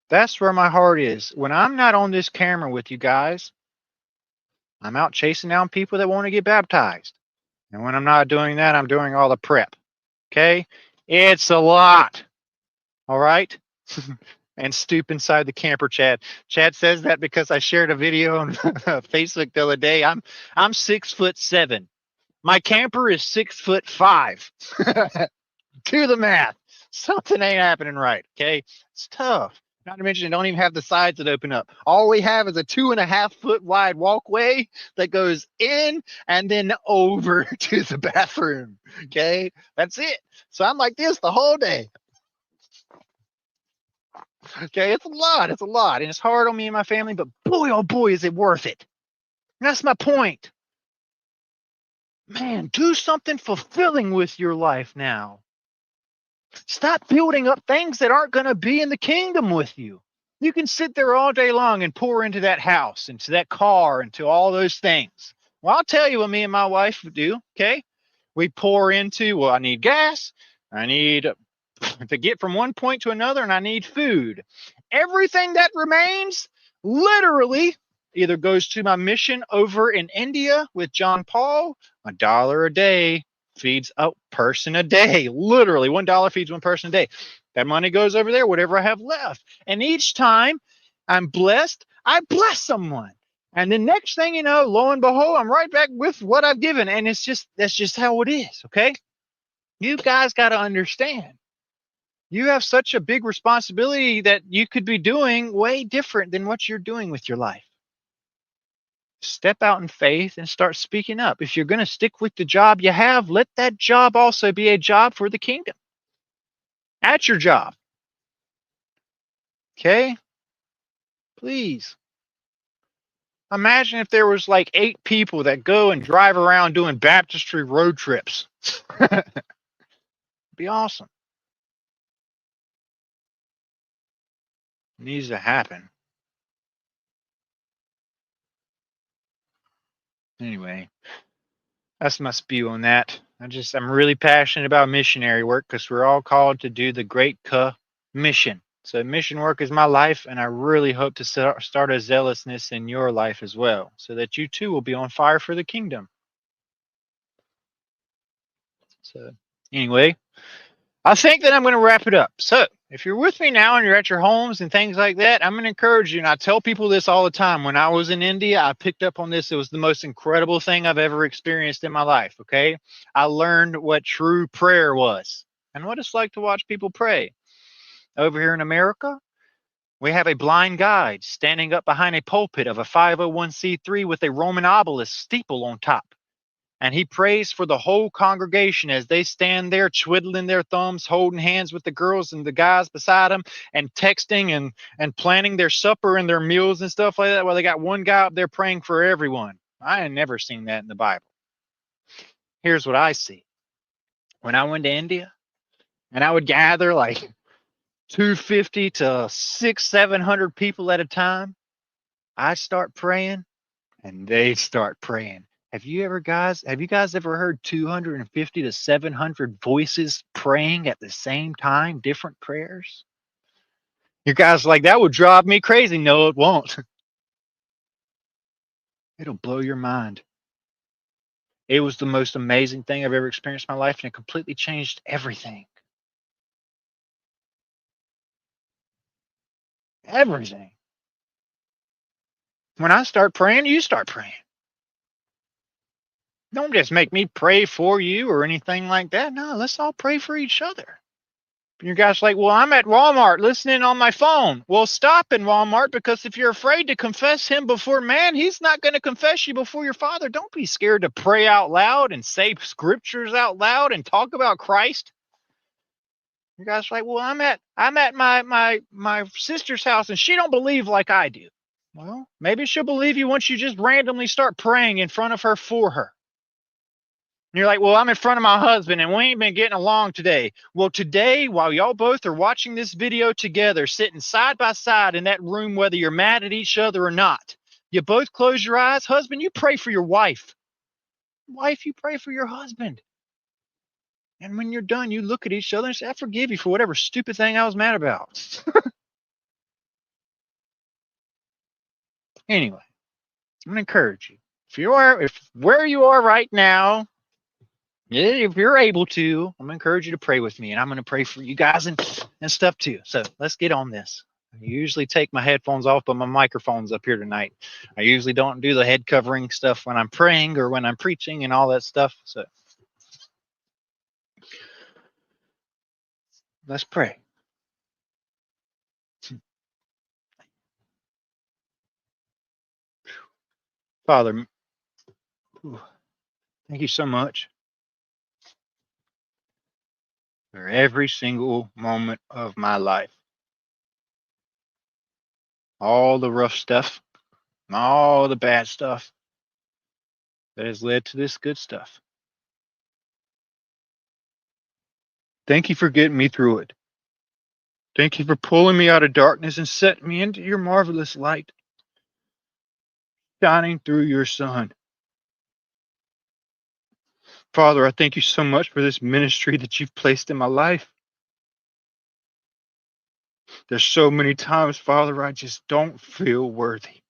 That's where my heart is. When I'm not on this camera with you guys, I'm out chasing down people that want to get baptized. And when I'm not doing that, I'm doing all the prep. Okay? It's a lot. All right? And stoop inside the camper, Chad. Chad says that because I shared a video on Facebook the other day. I'm 6'7". My camper is 6'5". Do the math. Something ain't happening right. Okay, it's tough. Not to mention, it don't even have the sides that open up. All we have is a 2.5 foot wide walkway that goes in and then over to the bathroom. Okay, that's it. So I'm like this the whole day. Okay, it's a lot. It's a lot. And it's hard on me and my family, but boy, oh boy, is it worth it. And that's my point. Man, do something fulfilling with your life now. Stop building up things that aren't going to be in the kingdom with you. You can sit there all day long and pour into that house, into that car, into all those things. Well, I'll tell you what me and my wife do, okay? We pour into, well, I need gas. I need to get from one point to another, and I need food. Everything that remains literally either goes to my mission over in India with John Paul, $1 a day feeds a person a day. Literally, $1 feeds one person a day. That money goes over there, whatever I have left. And each time I'm blessed, I bless someone. And the next thing you know, lo and behold, I'm right back with what I've given. And that's just how it is, okay? You guys got to understand. You have such a big responsibility that you could be doing way different than what you're doing with your life. Step out in faith and start speaking up. If you're going to stick with the job you have, let that job also be a job for the kingdom. At your job. Okay? Please. Imagine if there was like 8 people that go and drive around doing baptistry road trips. Be awesome. It needs to happen. Anyway, that's my spiel on that. I'm really passionate about missionary work because we're all called to do the Great Commission. So mission work is my life, and I really hope to start a zealousness in your life as well, so that you too will be on fire for the kingdom. So anyway, I think that I'm going to wrap it up. So if you're with me now and you're at your homes and things like that, I'm going to encourage you. And I tell people this all the time. When I was in India, I picked up on this. It was the most incredible thing I've ever experienced in my life. Okay. I learned what true prayer was and what it's like to watch people pray. Over here in America, we have a blind guide standing up behind a pulpit of a 501c3 with a Roman obelisk steeple on top. And he prays for the whole congregation as they stand there twiddling their thumbs, holding hands with the girls and the guys beside them, and texting and planning their supper and their meals and stuff like that. Well, they got one guy up there praying for everyone. I had never seen that in the Bible. Here's what I see. When I went to India, and I would gather like 250 to 700 people at a time, I start praying, and they start praying. Have you guys ever heard 250 to 700 voices praying at the same time, different prayers? You guys like, that would drive me crazy. No, it won't. It'll blow your mind. It was the most amazing thing I've ever experienced in my life, and it completely changed everything. Everything. When I start praying, you start praying. Don't just make me pray for you or anything like that. No, let's all pray for each other. You guys like, well, I'm at Walmart listening on my phone. Well, stop in Walmart, because if you're afraid to confess him before man, he's not going to confess you before your Father. Don't be scared to pray out loud and say scriptures out loud and talk about Christ. You guys like, well, I'm at my sister's house and she don't believe like I do. Well, maybe she'll believe you once you just randomly start praying in front of her for her. And you're like, well, I'm in front of my husband and we ain't been getting along today. Well, today, while y'all both are watching this video together, sitting side by side in that room, whether you're mad at each other or not, you both close your eyes. Husband, you pray for your wife. Wife, you pray for your husband. And when you're done, you look at each other and say, I forgive you for whatever stupid thing I was mad about. Anyway, I'm going to encourage you. If where you are right now, if you're able to, I'm gonna encourage you to pray with me, and I'm gonna pray for you guys and stuff too. So let's get on this. I usually take my headphones off, but my microphone's up here tonight. I usually don't do the head covering stuff when I'm praying or when I'm preaching and all that stuff. So let's pray. Father, thank you so much for every single moment of my life. All the rough stuff, all the bad stuff that has led to this good stuff. Thank you for getting me through it. Thank you for pulling me out of darkness and setting me into your marvelous light, shining through your sun. Father, I thank you so much for this ministry that you've placed in my life. There's so many times, Father, I just don't feel worthy.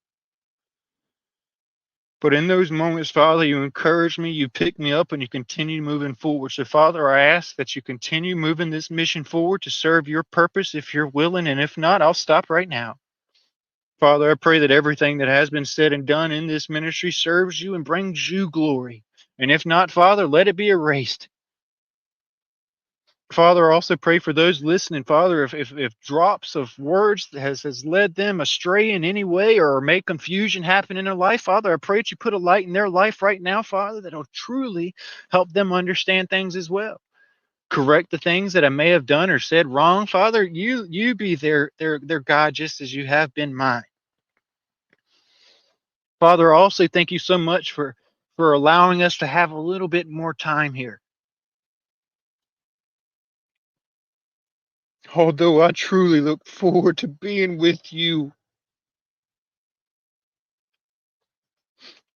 But in those moments, Father, you encourage me, you pick me up, and you continue moving forward. So, Father, I ask that you continue moving this mission forward to serve your purpose if you're willing, and if not, I'll stop right now. Father, I pray that everything that has been said and done in this ministry serves you and brings you glory. And if not, Father, let it be erased. Father, I also pray for those listening. Father, if drops of words has led them astray in any way or made confusion happen in their life, Father, I pray that you put a light in their life right now, Father, that'll truly help them understand things as well. Correct the things that I may have done or said wrong, Father. You be their God just as you have been mine. Father, I also thank you so much for allowing us to have a little bit more time here. Although I truly look forward to being with you.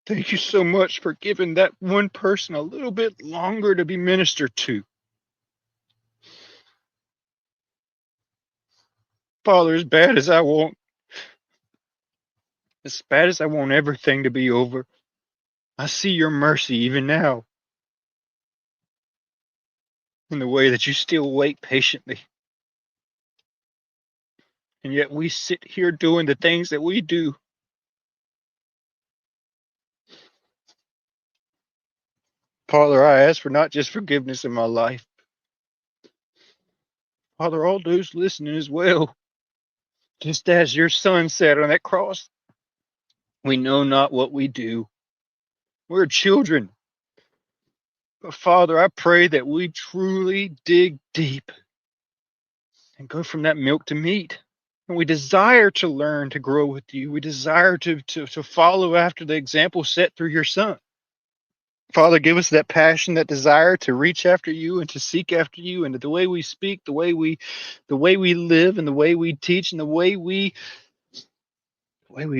Thank you so much for giving that one person a little bit longer to be ministered to. Father, as bad as I want everything to be over, I see your mercy even now in the way that you still wait patiently. And yet we sit here doing the things that we do. Father, I ask for not just forgiveness in my life. Father, all those listening as well. Just as your son said on that cross, we know not what we do. We're children. But Father, I pray that we truly dig deep and go from that milk to meat. And we desire to learn to grow with you. We desire to follow after the example set through your son. Father, give us that passion, that desire to reach after you and to seek after you, and the way we speak, the way we live, and the way we teach, and the way we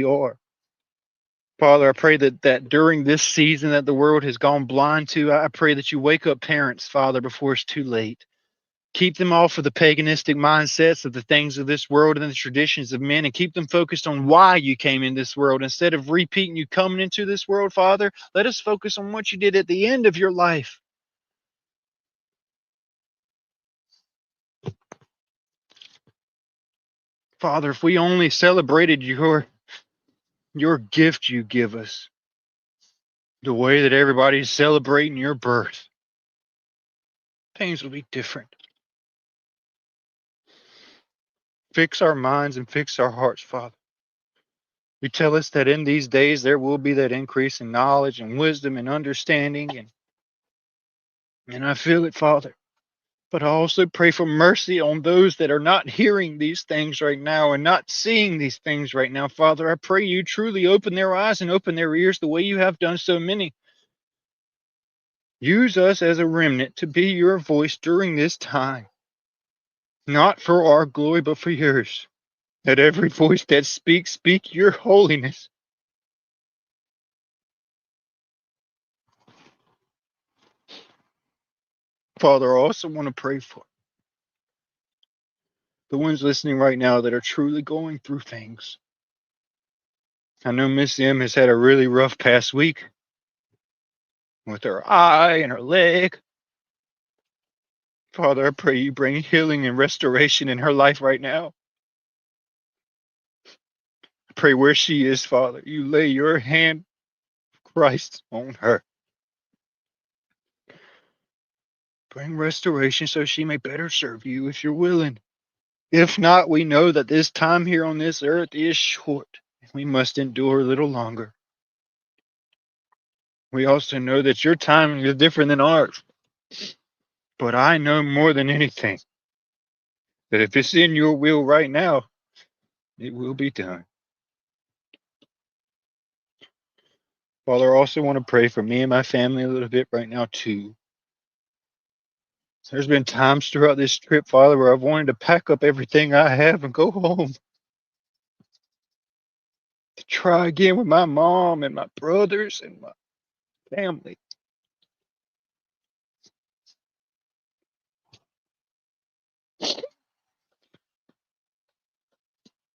are. Father, I pray that during this season that the world has gone blind to, I pray that you wake up parents, Father, before it's too late. Keep them off of the paganistic mindsets of the things of this world and the traditions of men, and keep them focused on why you came in this world. Instead of repeating you coming into this world, Father, let us focus on what you did at the end of your life. Father, if we only celebrated your gift you give us, the way that everybody's celebrating your birth, things will be different. Fix our minds and fix our hearts, Father. You tell us that in these days there will be that increase in knowledge and wisdom and understanding, and I feel it, Father. But I also pray for mercy on those that are not hearing these things right now and not seeing these things right now, Father. I pray you truly open their eyes and open their ears the way you have done so many. Use us as a remnant to be your voice during this time, not for our glory, but for yours. Let every voice that speaks speak your holiness. Father, I also want to pray for the ones listening right now that are truly going through things. I know Miss M has had a really rough past week with her eye and her leg. Father, I pray you bring healing and restoration in her life right now. I pray where she is, Father, you lay your hand, Christ, on her. Bring restoration so she may better serve you if you're willing. If not, we know that this time here on this earth is short, and we must endure a little longer. We also know that your timing is different than ours. But I know more than anything that if it's in your will right now, it will be done. Father, I also want to pray for me and my family a little bit right now, too. There's been times throughout this trip, Father, where I've wanted to pack up everything I have and go home to try again with my mom and my brothers and my family.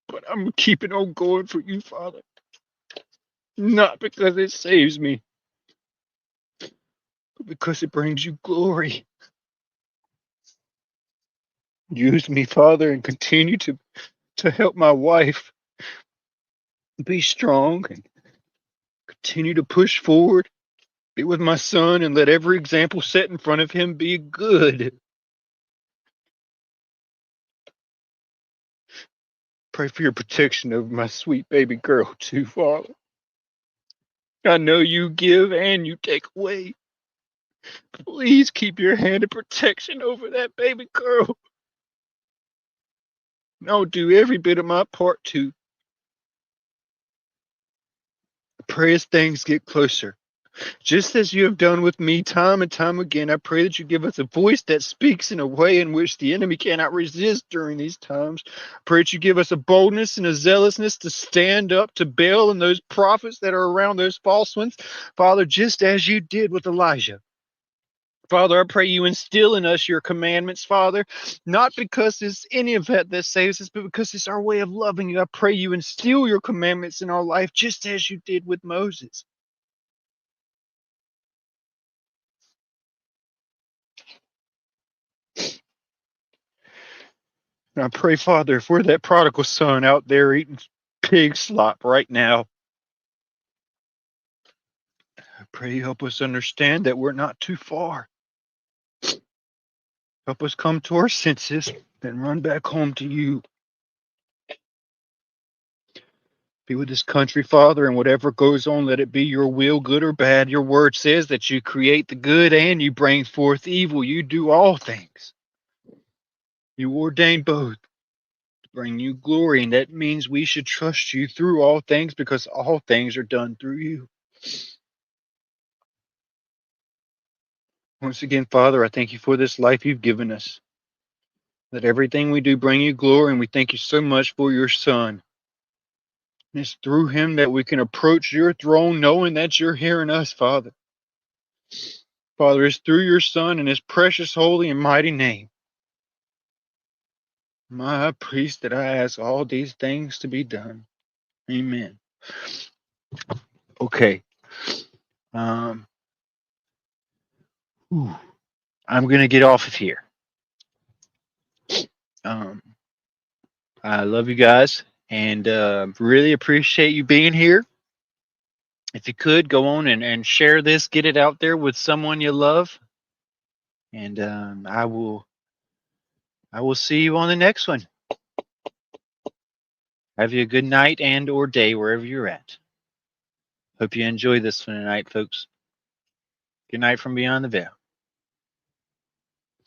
But I'm keeping on going for you, Father. Not because it saves me, but because it brings you glory. Use me, Father, and continue to help my wife be strong and continue to push forward. Be with my son and let every example set in front of him be good. Pray for your protection over my sweet baby girl, too, Father. I know you give and you take away. Please keep your hand of protection over that baby girl. And I'll do every bit of my part too. Pray as things get closer. Just as you have done with me time and time again, I pray that you give us a voice that speaks in a way in which the enemy cannot resist during these times. I pray that you give us a boldness and a zealousness to stand up to Baal and those prophets that are around, those false ones. Father, just as you did with Elijah. Father, I pray you instill in us your commandments, Father, not because it's any of that saves us, but because it's our way of loving you. I pray you instill your commandments in our life just as you did with Moses. And I pray, Father, if we're that prodigal son out there eating pig slop right now, I pray you help us understand that we're not too far. Help us come to our senses and run back home to you. Be with this country, Father, and whatever goes on, let it be your will, good or bad. Your word says that you create the good and you bring forth evil. You do all things. You ordain both to bring you glory, and that means we should trust you through all things because all things are done through you. Once again, Father, I thank you for this life you've given us. Let everything we do bring you glory, and we thank you so much for your Son. And it's through him that we can approach your throne knowing that you're hearing us, Father. Father, it's through your Son and his precious, holy, and mighty name, my priest, that I ask all these things to be done. Amen. Okay. I'm going to get off of here. I love you guys and really appreciate you being here. If you could, go on and share this, get it out there with someone you love. And I will see you on the next one. Have you a good night and or day wherever you're at. Hope you enjoy this one tonight, folks. Good night from Beyond the Veil.